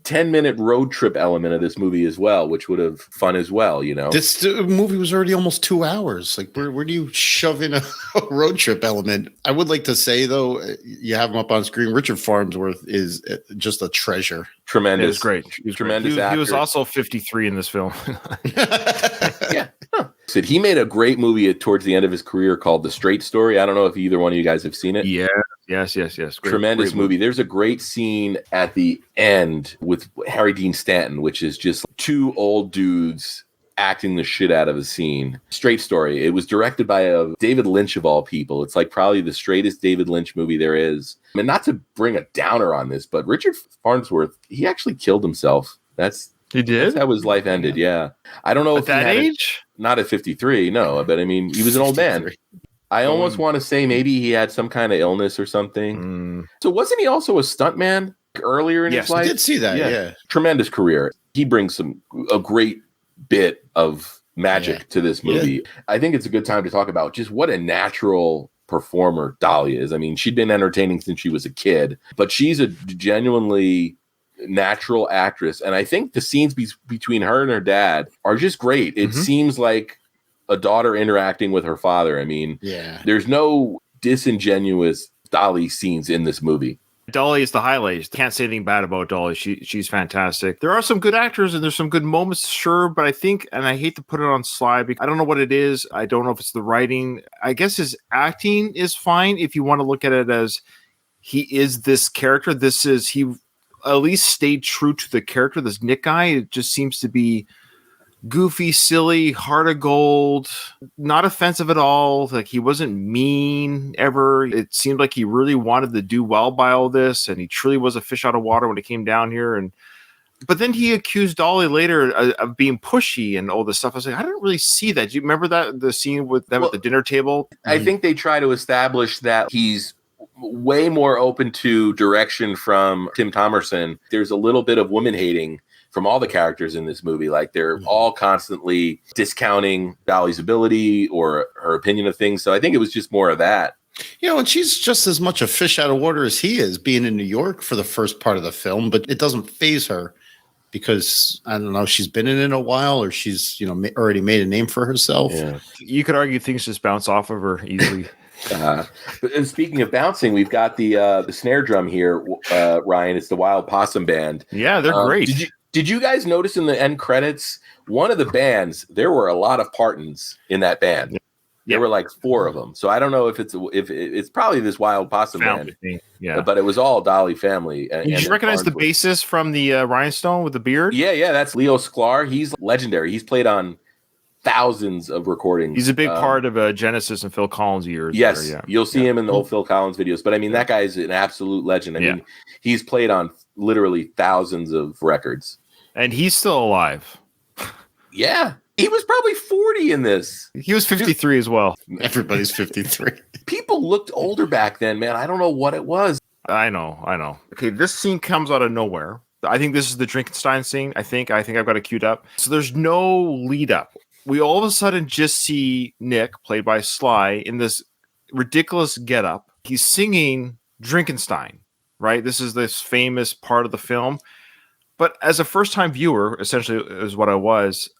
10-minute road trip element of this movie as well, which would have fun as well, This movie was already almost 2 hours. Like, where do you shove in a road trip element? I would like to say, though, you have him up on screen. Richard Farnsworth is just a treasure. Tremendous. It was great. He was tremendous. He was also 53 in this film. Yeah. Huh. So he made a great movie towards the end of his career called The Straight Story. I don't know if either one of you guys have seen it. Yeah. Yes. Great, tremendous movie. There's a great scene at the end with Harry Dean Stanton, which is just two old dudes acting the shit out of a scene. Straight Story. It was directed by David Lynch of all people. It's like probably the straightest David Lynch movie there is. I mean, not to bring a downer on this, but Richard Farnsworth, he actually killed himself. He did? That's how his life ended, yeah. I don't know at if that age? Not at 53, no. But I mean, he was an old man. I almost want to say maybe he had some kind of illness or something. So wasn't he also a stuntman earlier in his life? I did see that, yeah. Tremendous career. He brings a great bit of magic to this movie. I think it's a good time to talk about just what a natural performer Dolly is. I mean, she'd been entertaining since she was a kid, but she's a genuinely natural actress. And I think the scenes between her and her dad are just great. It seems like a daughter interacting with her father. I mean, there's no disingenuous Dolly scenes in this movie. Dolly is the highlight. Can't say anything bad about Dolly. She's fantastic. There are some good actors and there's some good moments, sure, but I think, and I hate to put it on Sly, because I don't know what it is. I don't know if it's the writing. I guess his acting is fine if you want to look at it as he is this character. He at least stayed true to the character. This Nick guy, it just seems to be goofy, silly, heart of gold, not offensive at all. Like, he wasn't mean ever. It seemed like he really wanted to do well by all this, and he truly was a fish out of water when he came down here. But then he accused Dolly later of being pushy and all this stuff. I was like, I didn't really see that. Do you remember the scene with them at the dinner table? I think they try to establish that he's way more open to direction from Tim Thomerson. There's a little bit of woman hating from all the characters in this movie. Like, they're all constantly discounting Dolly's ability or her opinion of things. So I think it was just more of that. You know, and she's just as much a fish out of water as he is, being in New York for the first part of the film, but it doesn't faze her because, I don't know, she's been in it a while, or she's, already made a name for herself. Yeah. You could argue things just bounce off of her easily. And speaking of bouncing, we've got the snare drum here, Ryan. It's the Wild Possum Band. Yeah, they're great. Did you guys notice in the end credits, one of the bands, there were a lot of Partons in that band. Yeah. There were like 4 of them. So I don't know if it's probably this Wild Possum Band. Yeah, but it was all Dolly family. And did you recognize the bassist from the Rhinestone with the beard? Yeah, that's Leo Sklar. He's legendary. He's played on thousands of recordings. He's a big part of Genesis and Phil Collins' years. Yes, you'll see him in the old Phil Collins videos. But I mean, that guy's an absolute legend. I mean, he's played on literally thousands of records. And he's still alive. Yeah. He was probably 40 in this. He was 53 as well. Everybody's 53. People looked older back then, man. I don't know what it was. I know. Okay, this scene comes out of nowhere. I think this is the Drinkenstein scene. I think I've got it queued up. So there's no lead up. We all of a sudden just see Nick, played by Sly, in this ridiculous getup. He's singing Drinkenstein, right? This is this famous part of the film. But as a first-time viewer, essentially is what I was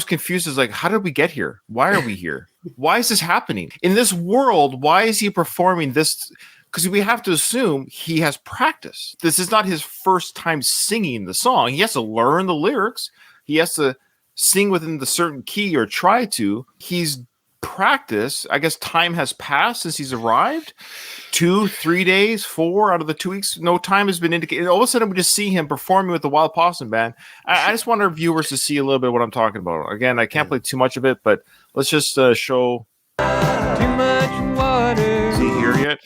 confused as like, how did we get here? Why are we here? Why is this happening? In this world, why is he performing this? Because we have to assume he has practice. This is not his first time singing the song. He has to learn the lyrics. He has to sing within the certain key or try to. He's practiced. I guess time has passed since he's arrived. 2-3 days, 4 out of the 2 weeks, no time has been indicated. All of a sudden, we just see him performing with the Wild Possum Band. I just want our viewers to see a little bit of what I'm talking about. Again, I can't play too much of it, but let's just show. Too much water. Is he here yet?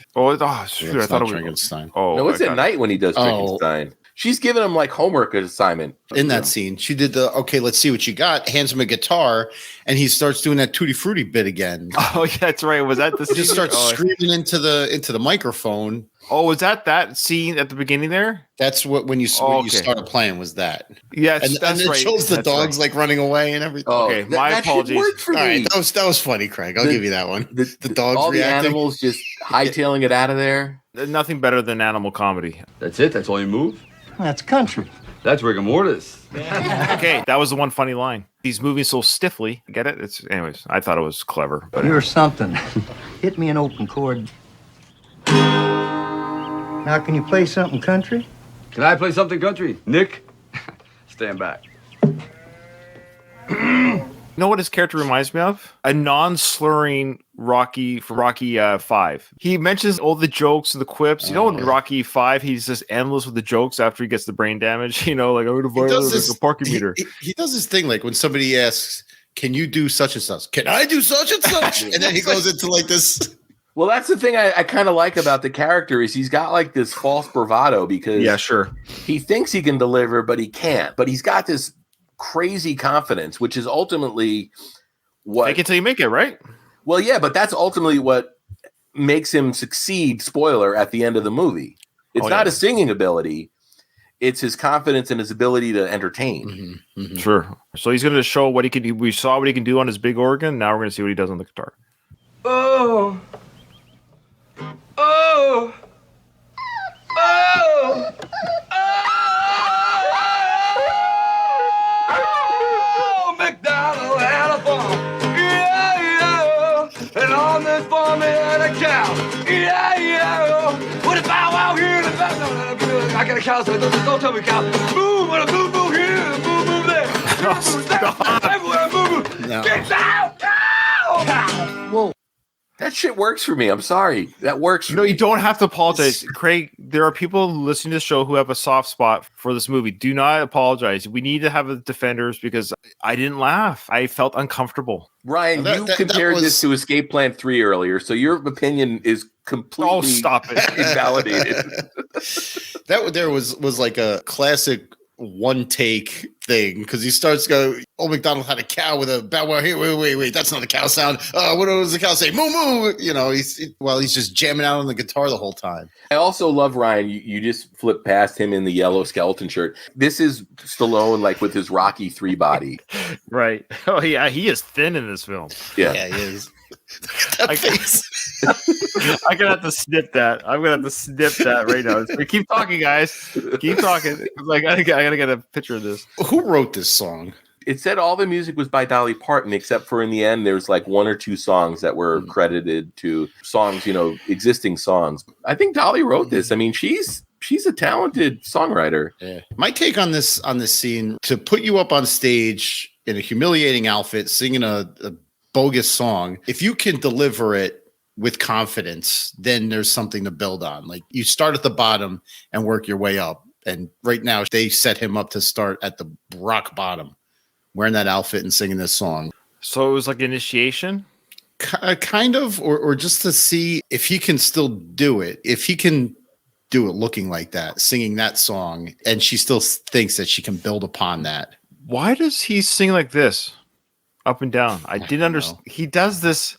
Shoot! I thought it was Drinkenstein. Oh, no, it's at night when he does Drinkenstein. She's giving him like homework assignment. In that scene, she did okay, let's see what you got. Hands him a guitar, and he starts doing that Tutti Frutti bit again. Oh, yeah, that's right. Was that the scene? He starts screaming into the microphone. Oh, was that scene at the beginning there? That's when you started playing, was that? Yes, and that's it right. shows the dogs like running away and everything. Oh, okay, my apologies. All right, that was funny, Craig. I'll give you that one. The dogs all reacting. The animals just hightailing it out of there. Nothing better than animal comedy. That's it? That's all you move? That's country. That's rigor mortis. Okay, that was the one funny line. He's moving so stiffly. Get it? Anyways, I thought it was clever. But You're something. Hit me an open chord. Now, can you play something country? Can I play something country? Nick? Stand back. You know what his character reminds me of? A non-slurring Rocky for Rocky 5. He mentions all the jokes and the quips. You know, in Rocky 5, he's just endless with the jokes after he gets the brain damage. You know, like, I'm going to violate a parking meter. He does this thing like when somebody asks, can you do such and such? Can I do such and such? And then he goes into like this. Well, that's the thing I kind of like about the character is he's got like this false bravado because he thinks he can deliver, but he can't. But he's got this crazy confidence, which is ultimately what fake it till you make it, right? Well, yeah, but that's ultimately what makes him succeed. Spoiler at the end of the movie. It's not his singing ability; it's his confidence and his ability to entertain. Mm-hmm, mm-hmm. Sure. So he's going to show what he can do. We saw what he can do on his big organ. Now we're going to see what he does on the guitar. Oh, oh, oh, oh, McDonald had a farm, yeah, yeah, and on this farm he had a cow, yeah, yeah. What if Bow Wow here and I got a cow, so don't tell me cow. Boom, what a boom, boom here, boom, boom there, boom, boom there, everywhere, boom, boom. No. Get down, cow. Whoa. That shit works for me. I'm sorry. That works for No, me. you don't have to apologize. Craig, there are people listening to the show who have a soft spot for this movie. Do not apologize. We need to have the defenders because I didn't laugh. I felt uncomfortable. Ryan, That- you that compared was- this to Escape Plan 3 earlier, so your opinion is completely Oh, stop it. invalidated. That there was like a classic one take thing because he starts going, "Old McDonald had a cow with a bow wow here. Wait, that's not a cow sound. What does the cow say? Moo moo." You know, he's just jamming out on the guitar the whole time. I also love Ryan. You just flip past him in the yellow skeleton shirt. This is Stallone, like with his Rocky 3 body. Right. Oh, yeah. He is thin in this film. Yeah. Yeah, he is. Look at that face. I'm going to have to snip that. I'm going to have to snip that right now. Keep talking, guys. Keep talking. Like, I got to get a picture of this. Who wrote this song? It said all the music was by Dolly Parton, except for in the end, there's like 1 or 2 songs that were credited to songs, existing songs. I think Dolly wrote this. I mean, she's a talented songwriter. Yeah. My take on this scene, to put you up on stage in a humiliating outfit, singing a bogus song, if you can deliver it with confidence, then there's something to build on. Like, you start at the bottom and work your way up. And right now they set him up to start at the rock bottom, wearing that outfit and singing this song. So it was like initiation? Kind of, or just to see if he can still do it. If he can do it looking like that, singing that song, and she still thinks that she can build upon that. Why does he sing like this? Up and down. I didn't know. understand. He does this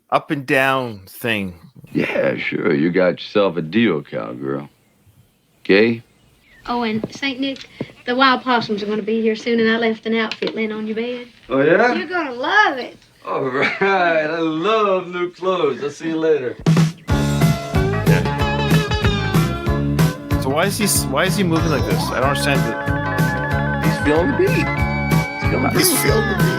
up and down thing. Yeah, sure. You got yourself a deal, cowgirl. Okay? Oh, and St. Nick, the wild possums are going to be here soon, and I left an outfit laying on your bed. Oh, yeah? You're going to love it. All right. I love new clothes. I'll see you later. So why is he moving like this? I don't understand it. He's feeling the beat. He's feeling the beat.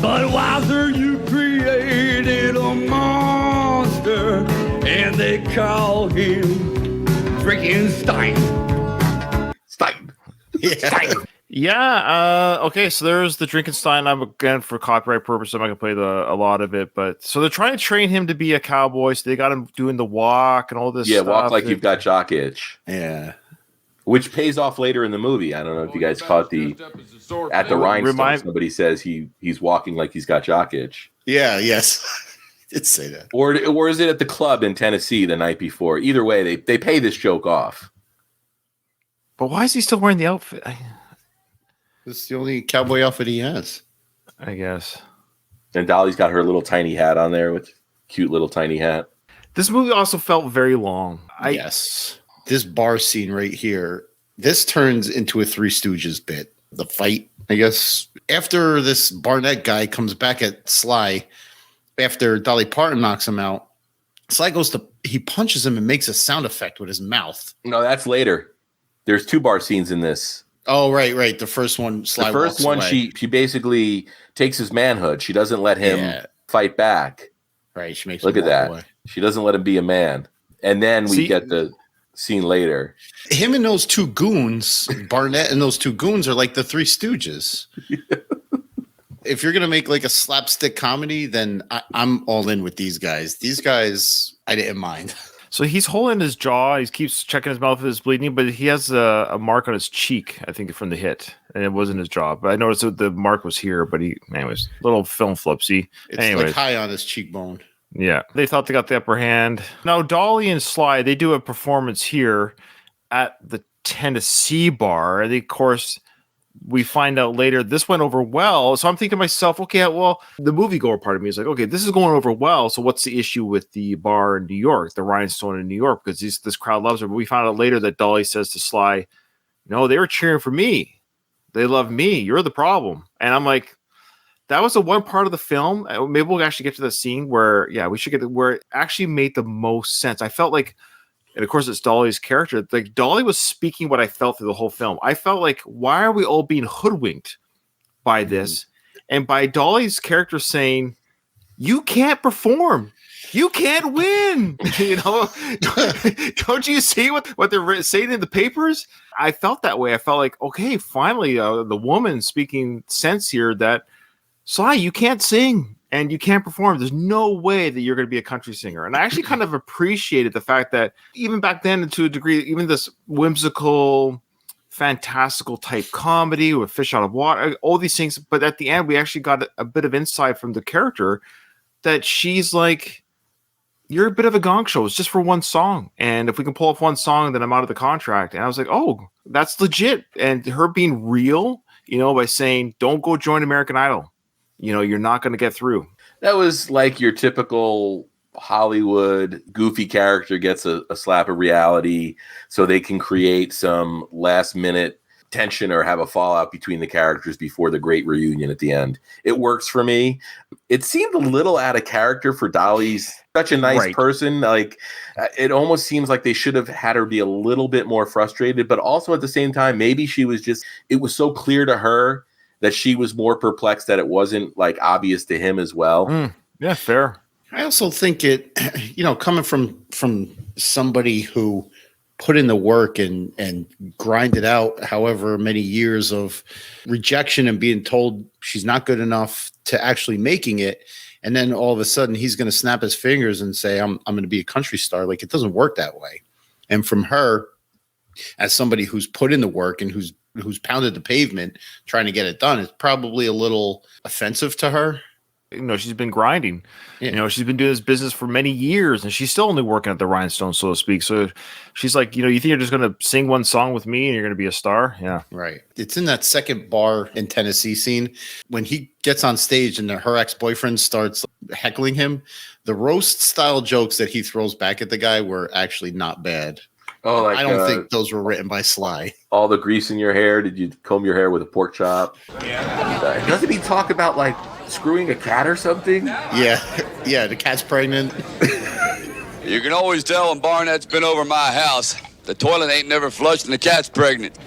Budweiser, you created a monster, and they call him freaking Stein. Yeah. Okay. So there's the Drinkenstein. I'm again for copyright purposes. I'm not gonna play a lot of it, but so they're trying to train him to be a cowboy. So they got him doing the walk and all this. Yeah, stuff. walk like you've got jock itch. Yeah. Which pays off later in the movie. I don't know if you guys caught at the Rhinestone. Somebody says he's walking like he's got jock itch. Yeah. Yes. Did say that. Or is it at the club in Tennessee the night before? Either way, they pay this joke off. But why is he still wearing the outfit? This is the only cowboy outfit he has. I guess. And Dolly's got her little tiny hat on there with cute little tiny hat. This movie also felt very long. Yes. This bar scene right here, this turns into a Three Stooges bit. The fight, I guess. After this Barnett guy comes back at Sly, after Dolly Parton knocks him out, Sly he punches him and makes a sound effect with his mouth. No, that's later. There's 2 bar scenes in this. Oh, right. The first one, Sly the first walks one, away. she basically takes his manhood. She doesn't let him fight back. Right, she makes Look him at walk that. away. She doesn't let him be a man. And then we get the scene later. Him and those 2 goons, Barnett and those 2 goons are like the Three Stooges. If you're going to make like a slapstick comedy, then I'm all in with these guys. These guys, I didn't mind. So he's holding his jaw. He keeps checking his mouth if it's bleeding, but he has a mark on his cheek, I think, from the hit. And it wasn't his jaw. But I noticed that the mark was here. But anyways, little film flipsy. It's like high on his cheekbone. Yeah. They thought they got the upper hand. Now, Dolly and Sly, they do a performance here at the Tennessee bar. And of course, we find out later this went over well. So I'm thinking to myself, okay, well, the moviegoer part of me is like, okay, this is going over well. So what's the issue with the bar in New York, the Rhinestone in New York? Because this crowd loves her. But we found out later that Dolly says to Sly, no, they were cheering for me. They love me. You're the problem. And I'm like, that was the one part of the film. Maybe we'll actually get to the scene where, we should get where it actually made the most sense. I felt like, and of course it's Dolly's character, like Dolly was speaking what I felt through the whole film. I felt like, why are we all being hoodwinked by this? And by Dolly's character saying, you can't perform. You can't win. Don't you see what they're saying in the papers? I felt that way. I felt like, okay, finally, the woman speaking sense here that, Sly, you can't sing and you can't perform. There's no way that you're going to be a country singer. And I actually kind of appreciated the fact that even back then, to a degree, even this whimsical, fantastical type comedy with Fish Out of Water, all these things. But at the end, we actually got a bit of insight from the character that she's like, you're a bit of a gong show. It's just for one song. And if we can pull off one song, then I'm out of the contract. And I was like, oh, that's legit. And her being real, by saying, don't go join American Idol. You're not going to get through. That was like your typical Hollywood goofy character gets a slap of reality so they can create some last minute tension or have a fallout between the characters before the great reunion at the end. It works for me. It seemed a little out of character for Dolly's such a nice person. Like it almost seems like they should have had her be a little bit more frustrated, but also at the same time, maybe it was so clear to her that she was more perplexed that it wasn't like obvious to him as well. Yeah, fair. I also think it, coming from somebody who put in the work and grinded out however many years of rejection and being told she's not good enough to actually making it. And then all of a sudden he's going to snap his fingers and say, I'm going to be a country star. Like, it doesn't work that way. And from her, as somebody who's put in the work and who's pounded the pavement trying to get it done, it's probably a little offensive to her. She's been grinding. Yeah. She's been doing this business for many years, and she's still only working at the Rhinestone, so to speak. So she's like, you think you're just going to sing one song with me and you're going to be a star? Yeah. Right. It's in that second bar in Tennessee scene when he gets on stage and her ex-boyfriend starts heckling him. The roast style jokes that he throws back at the guy were actually not bad. Oh, I don't think those were written by Sly. All the grease in your hair. Did you comb your hair with a pork chop? Yeah. Doesn't he talk about like screwing a cat or something? Yeah, the cat's pregnant. You can always tell when Barnett's been over my house. The toilet ain't never flushed and the cat's pregnant.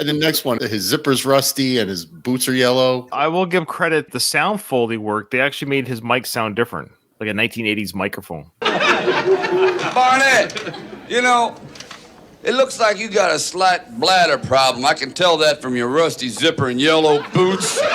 And the next one, his zipper's rusty and his boots are yellow. I will give credit. The sound Foley work, they actually made his mic sound different, like a 1980s microphone. Barnett, it looks like you got a slight bladder problem. I can tell that from your rusty zipper and yellow boots. He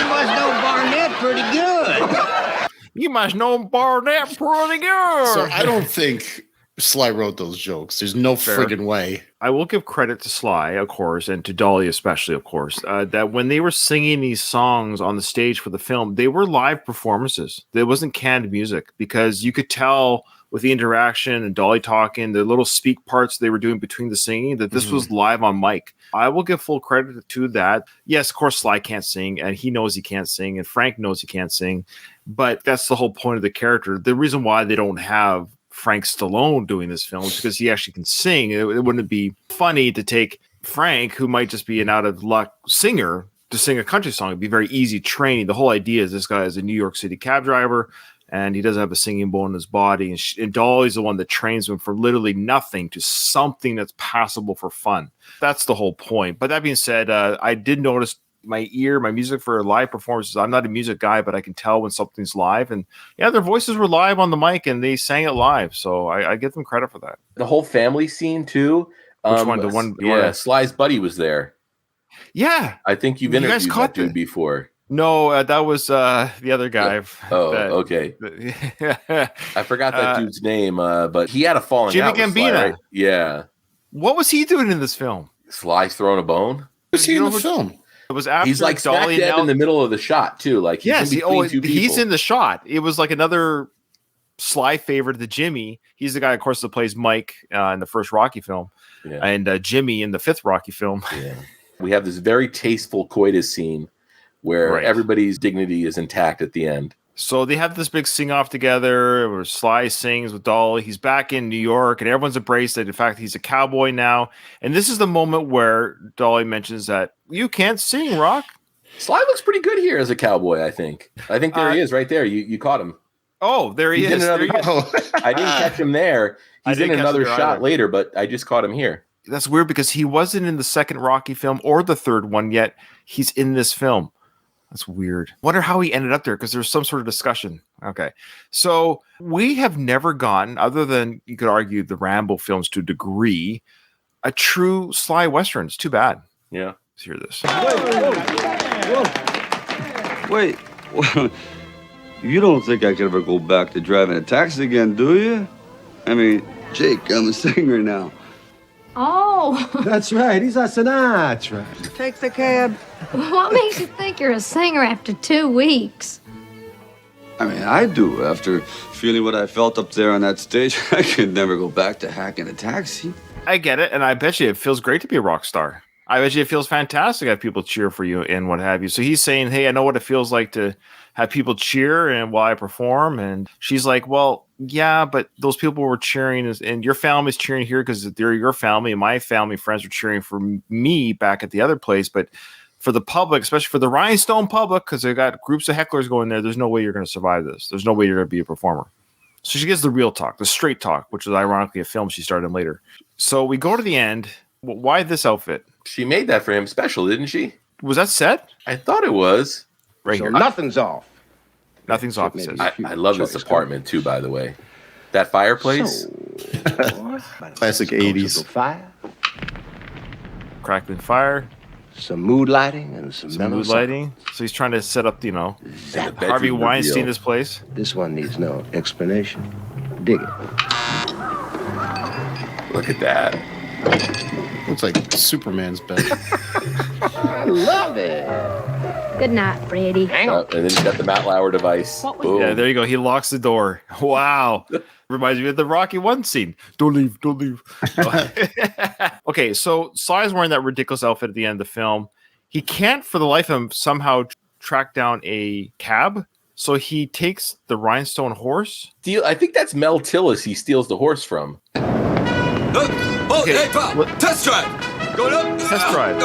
must know Barnett pretty good. You must know Barnett pretty good. So I don't think Sly wrote those jokes. There's no friggin' way. I will give credit to Sly, of course, and to Dolly especially, of course, that when they were singing these songs on the stage for the film, they were live performances. There wasn't canned music, because you could tell with the interaction and Dolly talking, the little speak parts they were doing between the singing, that this was live on mic. I will give full credit to that. Yes, of course, Sly can't sing, and he knows he can't sing, and Frank knows he can't sing, but that's the whole point of the character. The reason why they don't have Frank Stallone doing this film is because he actually can sing. It wouldn't be funny to take Frank, who might just be an out of luck singer, to sing a country song. It'd be very easy training. The whole idea is this guy is a New York City cab driver, and he doesn't have a singing bone in his body. And Dolly's the one that trains him from literally nothing to something that's passable for fun. That's the whole point. But that being said, I did notice my music for live performances. I'm not a music guy, but I can tell when something's live. And yeah, their voices were live on the mic and they sang it live. So I give them credit for that. The whole family scene too. Which one? The one? Yeah, Sly's buddy was there. Yeah. I think you've interviewed that dude before. No, that was the other guy. Okay. I forgot that dude's name, but he had a falling Jimmy out with Gambino. Sly, right? Yeah. What was he doing in this film? Sly's throwing a bone. Was he in the film? It was after he's like Dolly dead in the middle of the shot too. Like he's in the shot. It was like another Sly favorite to Jimmy. He's the guy, of course, that plays Mike in the first Rocky film, and Jimmy in the fifth Rocky film. Yeah. We have this very tasteful coitus scene where everybody's dignity is intact at the end. So they have this big sing-off together where Sly sings with Dolly. He's back in New York, and everyone's embraced that. In fact, he's a cowboy now. And this is the moment where Dolly mentions that you can't sing, Rock. Sly looks pretty good here as a cowboy, I think. I think there he is right there. You caught him. Oh, there he is. There he is. I didn't catch him there. He's in another shot later, but I just caught him here. That's weird because he wasn't in the second Rocky film or the third one yet. He's in this film. That's weird. Wonder how he ended up there because there's some sort of discussion. Okay. So we have never gotten, other than you could argue the Rambo films to a degree, a true Sly Western. It's too bad. Yeah. Let's hear this. Wait. You don't think I could ever go back to driving a taxi again, do you? I mean, Jake, I'm a singer now. Oh. That's right. He's a Sinatra. Take the cab. What makes you think you're a singer after 2 weeks? I mean, I do. After feeling what I felt up there on that stage, I could never go back to hacking a taxi. I get it, and I bet you it feels great to be a rock star. I bet you it feels fantastic to have people cheer for you and what have you. So he's saying, hey, I know what it feels like to have people cheer and while I perform. And she's like, well, yeah, but those people were cheering and your family's cheering here because they're your family and my family friends are cheering for me back at the other place. But for the public, especially for the Rhinestone public, because they got groups of hecklers going there, there's no way you're going to survive this. There's no way you're going to be a performer. So she gives the real talk, the straight talk, which is ironically a film she started in later. So we go to the end. Why this outfit? She made that for him special, didn't she? Was that set? I thought it was. Right So here. nothing's off. Nothing's off, it says. I love this apartment too, by the way. That fireplace. Classic 80s. Fire, Crackling fire. some mood lighting, and some Mood lighting. So he's trying to set up, Harvey Weinstein this place. This one needs no explanation. Dig it. Look at that. Looks like Superman's bed. I love it. Good night, Brady. Hang on. And then he's got the Matt Lauer device. Boom. Yeah, there you go. He locks the door. Wow. Reminds me of the Rocky 1 scene. Don't leave. Okay, so Sly's wearing that ridiculous outfit at the end of the film. He can't, for the life of him, somehow track down a cab. So he takes the Rhinestone horse. I think that's Mel Tillis he steals the horse from. Okay, Hey, pal, test drive. Going up. Test drive.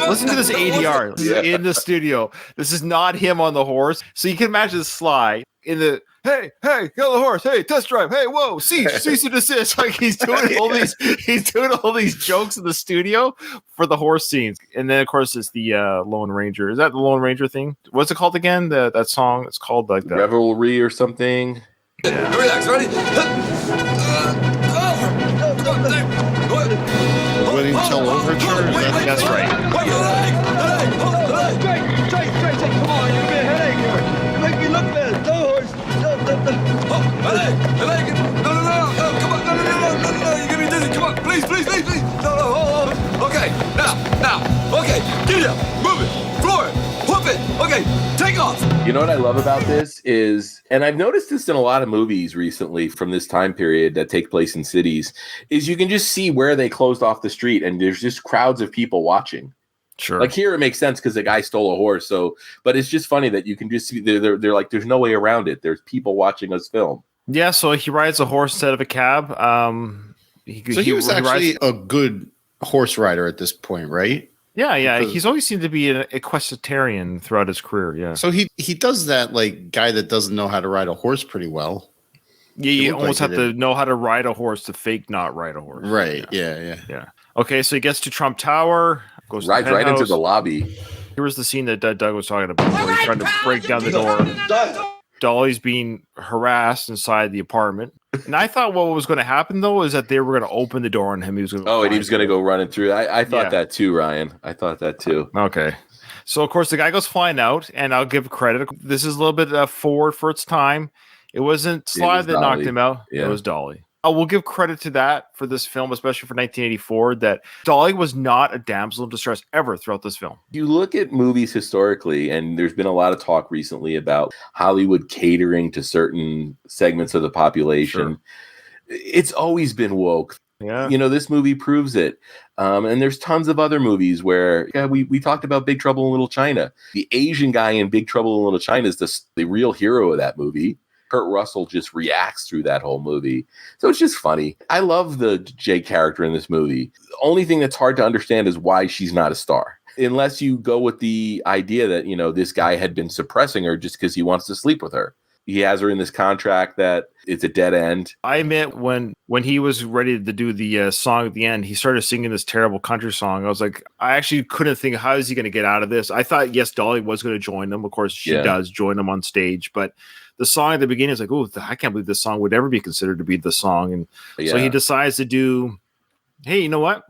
Listen to this ADR in the studio. This is not him on the horse. So you can imagine Sly in the hey, get on the horse. Hey, test drive. Hey, whoa, cease and desist. Like he's doing all these jokes in the studio for the horse scenes. And then of course it's the Lone Ranger. Is that the Lone Ranger thing? What's it called again? That song? It's called like the Revelry or something. Relax, ready? Wedding Till Overture? That's right. Jake, come on, you get a headache here. You make me look bad. No, horse. Headache. No, come on. No, you give me dizzy. Come on, please. No, okay, now. Okay, get it up. Move it. Floor it. Whoop it. Okay, take off. You know what I love about this is, and I've noticed this in a lot of movies recently from this time period that take place in cities, is you can just see where they closed off the street and there's just crowds of people watching. Sure. Like here it makes sense because the guy stole a horse. So, but it's just funny that you can just see they're like, there's no way around it. There's people watching us film. Yeah, so he rides a horse instead of a cab. He was actually a good horse rider at this point, right? Yeah. He's always seemed to be an equestrian throughout his career. Yeah. So he does that like guy that doesn't know how to ride a horse pretty well. Yeah, you almost have to know how to ride a horse to fake not ride a horse. Right. Yeah. Okay, so he gets to Trump Tower, goes Rides right into the lobby. Here was the scene that Doug was talking about where he's trying to break down the door. Dolly's being harassed inside the apartment. And I thought what was going to happen, though, is that they were going to open the door on him. He was going to go running through. I thought that too, Ryan. I thought that too. Okay. So, of course, the guy goes flying out, and I'll give credit. This is a little bit forward for its time. It wasn't Sly that knocked him out. Yeah. It was Dolly. I will give credit to that for this film, especially for 1984, that Dolly was not a damsel in distress ever throughout this film. You look at movies historically, and there's been a lot of talk recently about Hollywood catering to certain segments of the population. Sure. It's always been woke. Yeah. This movie proves it. And there's tons of other movies where we talked about Big Trouble in Little China. The Asian guy in Big Trouble in Little China is the real hero of that movie. Kurt Russell just reacts through that whole movie. So it's just funny. I love the Jay character in this movie. The only thing that's hard to understand is why she's not a star. Unless you go with the idea that, this guy had been suppressing her just because he wants to sleep with her. He has her in this contract that it's a dead end. I admit when he was ready to do the song at the end, he started singing this terrible country song. I was like, I actually couldn't think, how is he going to get out of this? I thought, yes, Dolly was going to join them. Of course, she does join them on stage. But the song at the beginning is like, oh, I can't believe this song would ever be considered to be the song. And so he decides to do, hey, you know what?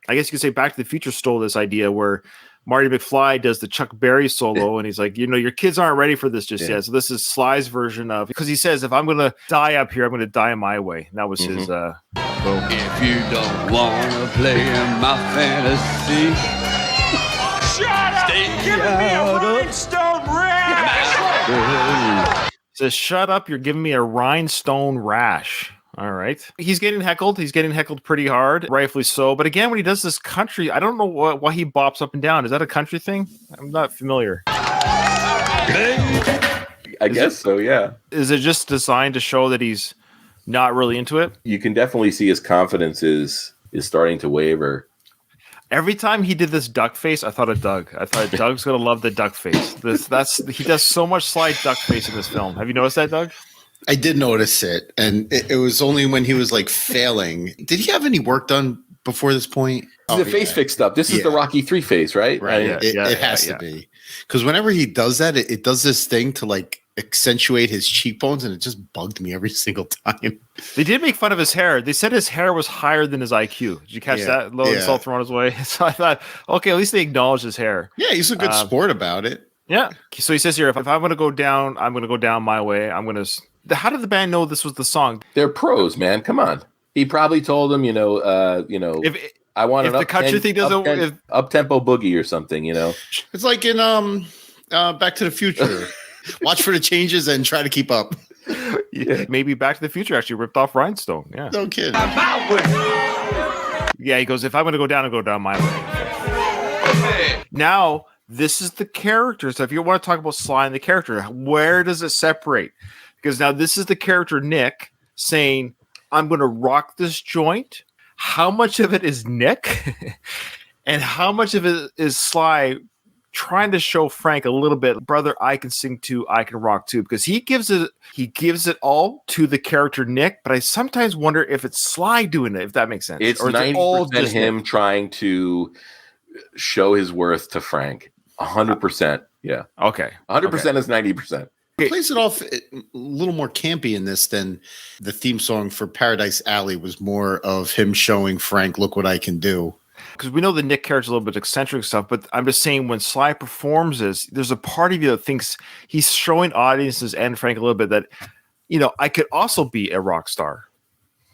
I guess you could say Back to the Future stole this idea where Marty McFly does the Chuck Berry solo, and he's like, your kids aren't ready for this just yet. So this is Sly's version of, because he says, if I'm going to die up here, I'm going to die my way. And that was his. If you don't want to play in my fantasy, shut up! Give me a rhinestone rash. Says, shut up! You're giving me a rhinestone rash. All right. He's getting heckled. He's getting heckled pretty hard, rightfully so. But again, when he does this country, I don't know why he bops up and down. Is that a country thing? I'm not familiar. I guess so, yeah. Is it just designed to show that he's not really into it? You can definitely see his confidence is starting to waver. Every time he did this duck face, I thought of Doug. I thought Doug's going to love the duck face. He does so much Sly duck face in this film. Have you noticed that, Doug? I did notice it, and it was only when he was like failing. Did he have any work done before this point? The face fixed up. This is the Rocky 3 face, right? Right. It has to be, because whenever he does that, it does this thing to like accentuate his cheekbones, and it just bugged me every single time. They did make fun of his hair. They said his hair was higher than his IQ. Did you catch that? Low insult thrown his way. So I thought, okay, at least they acknowledge his hair. Yeah, he's a good sport about it. Yeah. So he says here, if I'm going to go down, I'm going to go down my way. I'm going to. How did the band know this was the song? They're pros, man. Come on. He probably told them, I want an up-tempo boogie or something, It's like in Back to the Future. Watch for the changes and try to keep up. Yeah, maybe Back to the Future actually ripped off Rhinestone. Yeah. No kidding. Yeah, he goes, if I'm going to go down, I'll go down my way. Now, this is the character. So if you want to talk about Sly and the character, where does it separate? Because now this is the character Nick saying, I'm going to rock this joint. How much of it is Nick? And how much of it is Sly trying to show Frank a little bit, brother, I can sing too, I can rock too, because he gives it all to the character Nick, but I sometimes wonder if it's Sly doing it, if that makes sense. It's 90% him trying to show his worth to Frank. 100%. Yeah. Okay. 100% is 90%. It plays it off a little more campy in this than the theme song for Paradise Alley was more of him showing Frank, look what I can do. Because we know the Nick character's a little bit eccentric stuff, but I'm just saying when Sly performs this, there's a part of you that thinks he's showing audiences and Frank a little bit that, I could also be a rock star.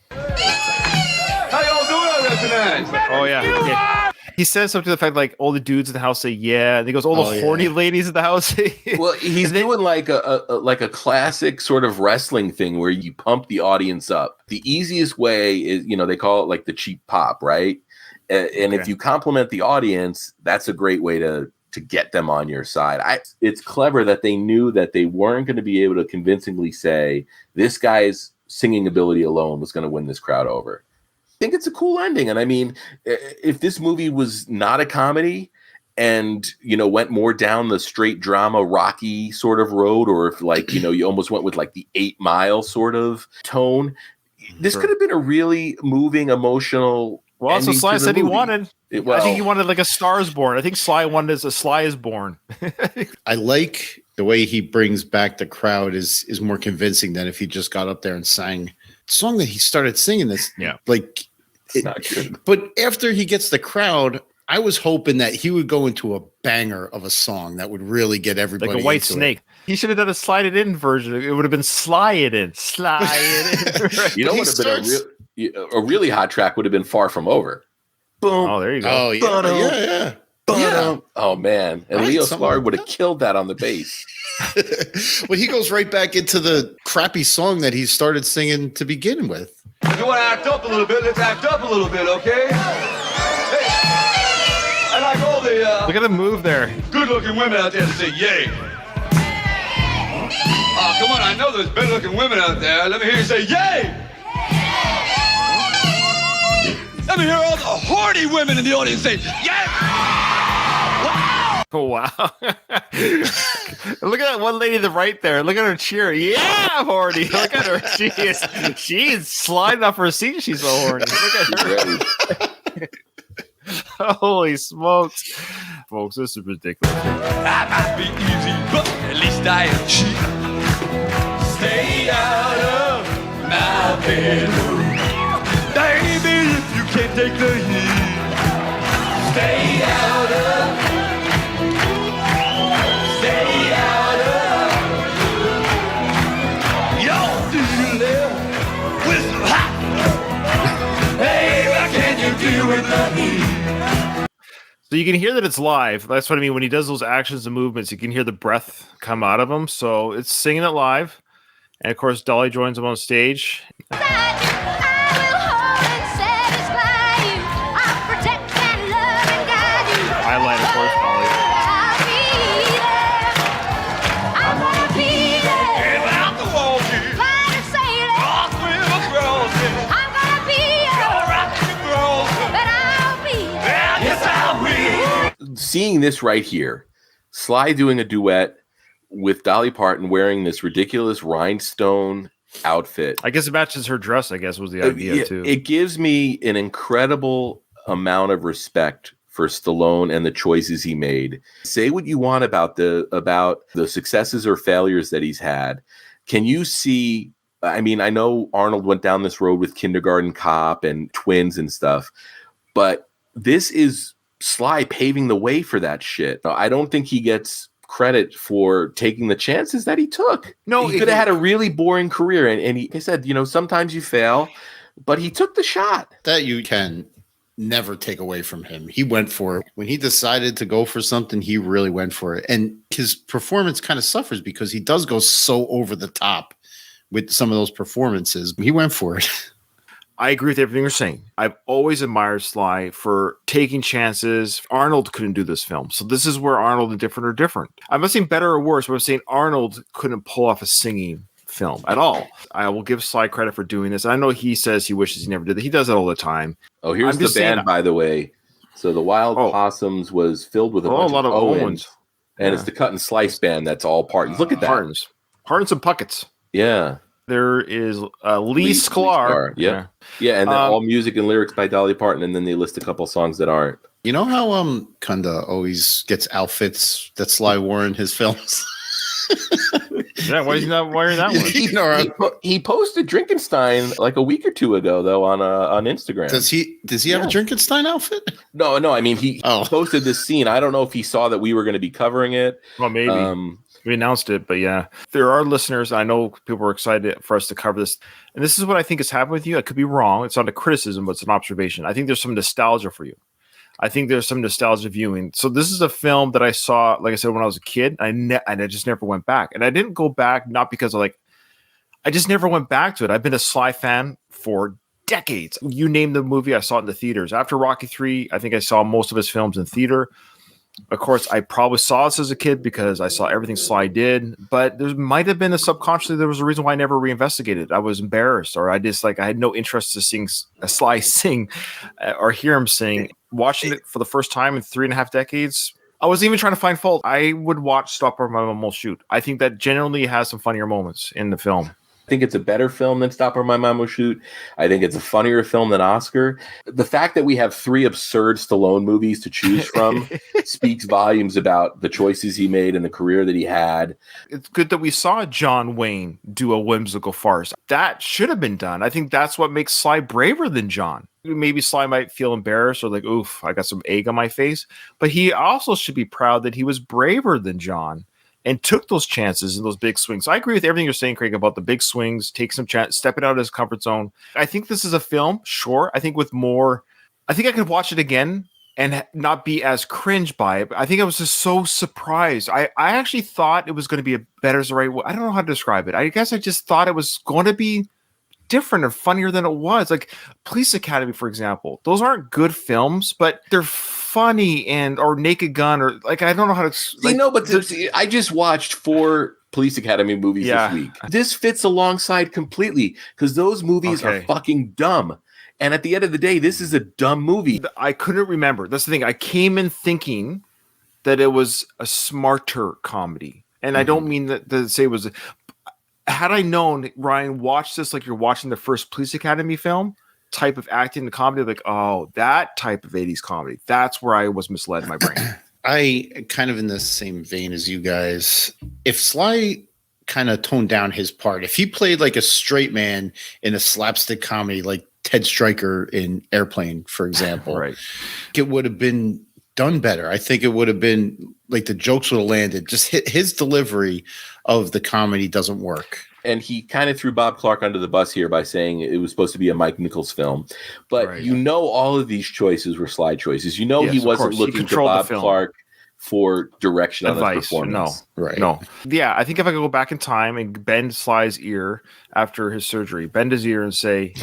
How y'all doing out there tonight? Oh, yeah. He says something to the fact like all the dudes in the house say yeah, and he goes, all the horny ladies in the house say well, he's doing like a classic sort of wrestling thing where you pump the audience up. The easiest way is, they call it like the cheap pop, right? And if you compliment the audience, that's a great way to get them on your side. It's clever that they knew that they weren't going to be able to convincingly say this guy's singing ability alone was going to win this crowd over. I think it's a cool ending. And I mean, if this movie was not a comedy and, went more down the straight drama, Rocky sort of road, or if you almost went with like the 8 Mile sort of tone, this could have been a really moving, emotional. Well, that's what Sly said he wanted. I think he wanted like a Star is Born. I think Sly wanted a Sly is Born. I like the way he brings back the crowd is more convincing than if he just got up there and sang the song that he started singing this. Yeah. It's not good. But after he gets the crowd, I was hoping that he would go into a banger of a song that would really get everybody like a White into Snake. It. He should have done a Slide It In version. It would have been Sly It In. Slide It In. What would have been a really hot track would have been Far From Over. Boom. Oh, there you go. Oh, yeah. Yeah. Oh, man. And Leo Sklar would have killed that on the bass. Well, he goes right back into the crappy song that he started singing to begin with. you want to act up a little bit, let's act up a little bit, okay? Hey, I like all the Look at the move there. good-looking women out there to say yay. Oh, come on, I know there's better-looking women out there. Let me hear you say yay. Let me hear all the horny women in the audience say yay. Oh, wow. Look at that one lady to the right there. Look at her cheer. Yeah, horny. Look at her. She is sliding off her seat. She's so horny. Look at her. Holy smokes. Folks, this is ridiculous. I might be easy, but at least I am cheap. Stay out of my bedroom. Baby, if you can't take the heat. Stay out of. Stay out of. Your dealing with some hot. Baby, can you deal with the heat? So you can hear that it's live. That's what I mean. When he does those actions and movements, you can hear the breath come out of him. So it's singing it live. And of course, Dolly joins him on stage. Highlight, of course, Dolly. Seeing this right here, Sly doing a duet with Dolly Parton wearing this ridiculous rhinestone outfit. I guess it matches her dress, I guess, was the idea, too. It gives me an incredible amount of respect for Stallone and the choices he made. Say what you want about the successes or failures that he's had. Can you see, I mean, I know Arnold went down this road with Kindergarten Cop and Twins and stuff, but this is Sly paving the way for that shit. I don't think he gets credit for taking the chances that he took. No, he could have had a really boring career. And he said, sometimes you fail, but he took the shot. That you can never take away from him. He went for it. When he decided to go for something, he really went for it. And his performance kind of suffers because he does go so over the top with some of those performances. He went for it. I agree with everything you're saying. I've always admired Sly for taking chances. Arnold couldn't do this film. So this is where Arnold and different are different. I'm not saying better or worse, but I'm saying Arnold couldn't pull off a singing film at all. I will give Sly credit for doing this. I know he says he wishes he never did that. He does that all the time. Oh, here's the band, by the way. So the Wild Possums was filled with a lot of Owens. And it's the Cut and Slice band that's all Partons. Look at that. Partons and Puckets. Yeah. There is Lee Sklar. Yeah, and then all music and lyrics by Dolly Parton, and then they list a couple songs that aren't. You know how Kunda always gets outfits that Sly wore in his films? Yeah, why is he not wearing that one? He posted Drinkenstein like a week or two ago, though, on Instagram. Does he have a Drinkenstein outfit? No. I mean, he posted this scene. I don't know if he saw that we were going to be covering it. Well, maybe. We announced it, but yeah, there are listeners. I know people are excited for us to cover this. And this is what I think has happened with you. I could be wrong. It's not a criticism, but it's an observation. I think there's some nostalgia for you. I think there's some nostalgia viewing. So this is a film that I saw, like I said, when I was a kid. And I just never went back. And I didn't go back, not because I just never went back to it. I've been a Sly fan for decades. You name the movie, I saw it in the theaters. After Rocky III, I think I saw most of his films in theater. Of course, I probably saw this as a kid because I saw everything Sly did, but there might have been subconsciously there was a reason why I never reinvestigated. I was embarrassed, or I had no interest to sing Sly sing or hear him sing. Watching it for the first time in 3.5 decades, I wasn't even trying to find fault. I would watch Stop Where My Mom Will Shoot. I think that generally has some funnier moments in the film. I think it's a better film than Stop Where My Mom Will Shoot. I think it's a funnier film than Oscar. The fact that we have 3 absurd Stallone movies to choose from speaks volumes about the choices he made and the career that he had. It's good that we saw John Wayne do a whimsical farce. That should have been done. I think that's what makes Sly braver than John. Maybe Sly might feel embarrassed or like, oof, I got some egg on my face. But he also should be proud that he was braver than John and took those chances and those big swings. So I agree with everything you're saying, Craig, about the big swings, take some chance, stepping out of his comfort zone. I think this is a film, sure. I think I could watch it again and not be as cringe by it. But I think I was just so surprised. I actually thought it was going to be a better is the right way. I don't know how to describe it. I guess I just thought it was going to be different and funnier than it was. Like Police Academy, for example, those aren't good films, but they're funny, or Naked Gun, or like I don't know how to. I just watched 4 Police Academy movies this week. This fits alongside completely because those movies are fucking dumb. And at the end of the day, this is a dumb movie. I couldn't remember. That's the thing. I came in thinking that it was a smarter comedy. And I don't mean that to say it was. Had I known, Ryan, watch this like you're watching the first Police Academy film type of acting and comedy, like, oh, that type of 80s comedy. That's where I was misled in my brain. I kind of in the same vein as you guys. If Sly kind of toned down his part, if he played like a straight man in a slapstick comedy like Ted Stryker in Airplane, for example, right, it would have been done better. I think it would have been like the jokes would have landed. Just his delivery of the comedy doesn't work. And he kind of threw Bob Clark under the bus here by saying it was supposed to be a Mike Nichols film. But all of these choices were Sly choices. He wasn't looking to Bob Clark for direction on his performance. No. Yeah, I think if I could go back in time and bend Sly's ear after his surgery, bend his ear and say,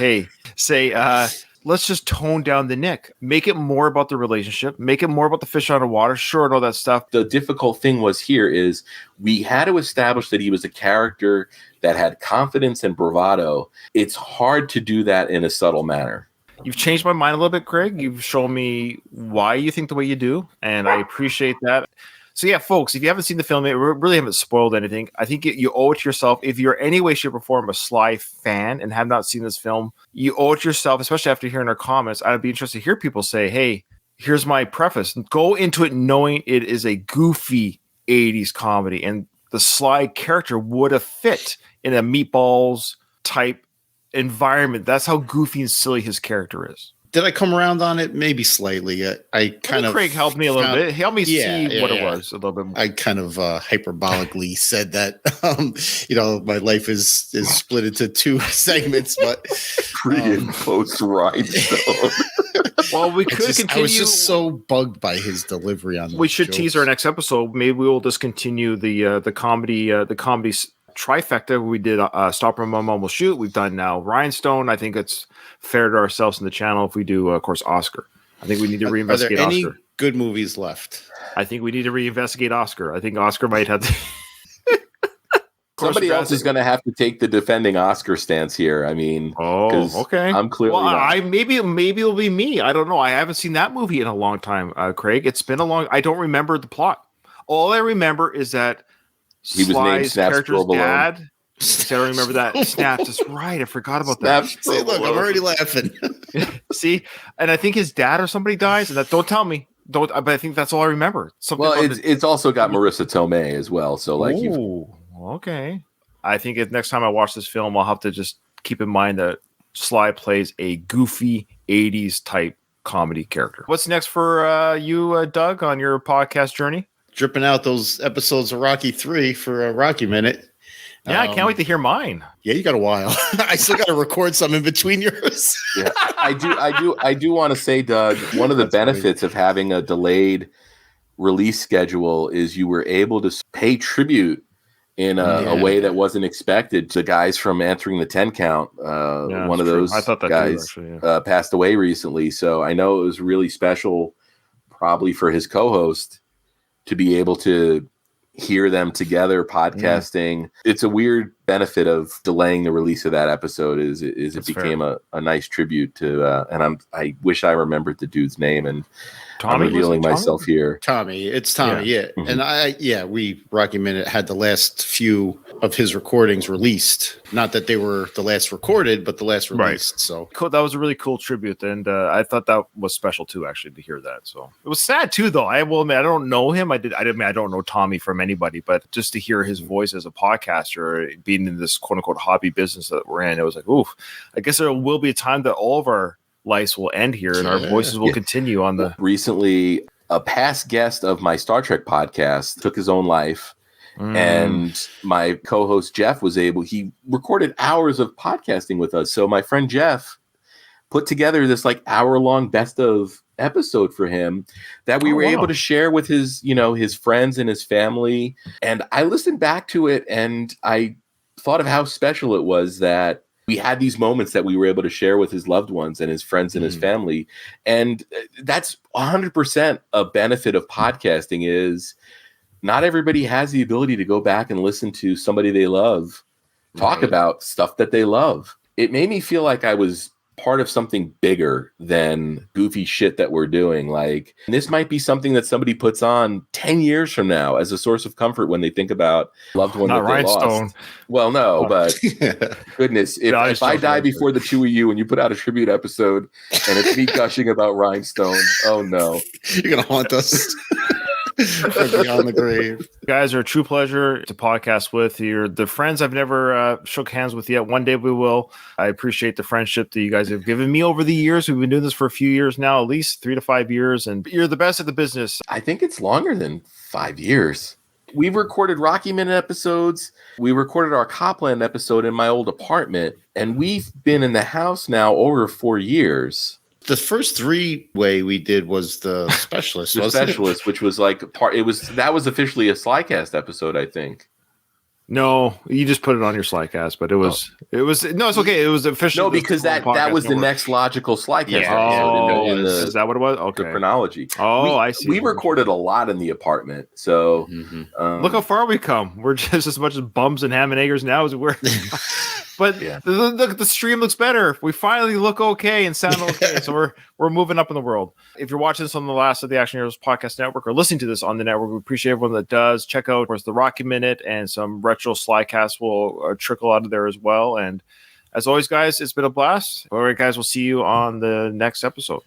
let's just tone down the Nick. Make it more about the relationship. Make it more about the fish out of water. Sure, and all that stuff. The difficult thing was here is we had to establish that he was a character that had confidence and bravado. It's hard to do that in a subtle manner. You've changed my mind a little bit, Craig. You've shown me why you think the way you do, and I appreciate that. So yeah, folks, if you haven't seen the film, we really haven't spoiled anything. I think you owe it to yourself. If you're any way, shape, or form a Sly fan and have not seen this film, you owe it to yourself, especially after hearing our comments. I'd be interested to hear people say, hey, here's my preface. Go into it knowing it is a goofy 80s comedy, and the Sly character would have fit in a Meatballs type environment. That's how goofy and silly his character is. Did I come around on it? Maybe slightly. I kind of Craig helped me a little bit. Help me see what it was a little bit more. I kind of hyperbolically said that my life is split into 2 segments, but pre and post Rhinestone. Well, we could continue. I was just so bugged by his delivery on. We should tease our next episode. Maybe we will just continue the comedy trifecta. We did Stop or My Mom Will Shoot. We've done now Rhinestone. I think it's fair to ourselves in the channel if we do, of course, Oscar. I think we need to reinvestigate Are there any Oscar. Good movies left? I think we need to reinvestigate Oscar. I think Oscar might have to. Somebody else is going to have to take the defending Oscar stance here. I mean, okay. I'm clearly not. Maybe it'll be me. I don't know. I haven't seen that movie in a long time, Craig. It's been a long. I don't remember the plot. All I remember is that he was named character's dad. I don't remember that. Snaps. That's right. I forgot about that. See, look, I'm already laughing. See, and I think his dad or somebody dies. And don't tell me. But I think that's all I remember. It's also got Marissa Tomei as well. So okay. I think next time I watch this film, I'll have to just keep in mind that Sly plays a goofy 80s type comedy character. What's next for you, Doug, on your podcast journey? Dripping out those episodes of Rocky 3 for a Rocky Minute. Yeah, I can't wait to hear mine. Yeah, you got a while. I still got to record some in between yours. Yeah, I do want to say, Doug, one of the benefits of having a delayed release schedule is you were able to pay tribute in a way that wasn't expected to guys from Answering the 10 Count. One of those guys passed away recently. So I know it was really special, probably for his co-host, to be able to hear them together podcasting. It's a weird benefit of delaying the release of that episode is it became a nice tribute to and I wish I remembered the dude's name, and Tommy, I'm revealing myself here. Tommy, it's Tommy, yeah. Mm-hmm. And we Rocky Minute had the last few of his recordings released. Not that they were the last recorded, but the last released. Right. So cool. That was a really cool tribute, and I thought that was special too, actually, to hear that. So it was sad too, though. I will admit, I don't know him. I don't know Tommy from anybody, but just to hear his voice as a podcaster, being in this quote unquote hobby business that we're in, it was like, oof. I guess there will be a time that all of our lives will end here and our voices will continue on the. Recently, a past guest of my Star Trek podcast took his own life. And my co-host Jeff he recorded hours of podcasting with us. So my friend Jeff put together this hour-long best of episode for him that we were able to share with his friends and his family. And I listened back to it and I thought of how special it was that We had these moments that we were able to share with his loved ones and his friends and his family. And that's 100% a benefit of podcasting is not everybody has the ability to go back and listen to somebody they love talk about stuff that they love. It made me feel like I was part of something bigger than goofy shit that we're doing. Like, this might be something that somebody puts on 10 years from now as a source of comfort when they think about loved one that they Rhinestone. lost. Well, no, but goodness, if I die before the two of you and you put out a tribute episode and it's me gushing about Rhinestone, oh no. You're going to haunt us. Beyond the grave. You guys are a true pleasure to podcast with. You're the friends I've never shook hands with yet. One day we will. I appreciate the friendship that you guys have given me over the years. We've been doing this for a few years now, at least 3 to 5 years, and you're the best at the business. I think it's longer than 5 years. We've recorded Rocky Minute episodes. We recorded our Copland episode in my old apartment, and we've been in the house now over 4 years. The first 3-way we did was the specialist, which was like that was officially a Slycast episode, I think. No, you just put it on your Slycast, but it was no, it's okay. It was official. No, because that was the next logical Slycast episode. Is that what it was? Okay, the chronology. I see. We recorded a lot in the apartment, so look how far we come. We're just as much as bums and ham and eggers now as we were. But the stream looks better. We finally look okay and sound okay. So we're moving up in the world. If you're watching this on the last of the Action Heroes Podcast Network or listening to this on the network, we appreciate everyone that does. Check out, of course, the Rocky Minute and some retro Slycast will trickle out of there as well. And as always, guys, it's been a blast. All right, guys, we'll see you on the next episode.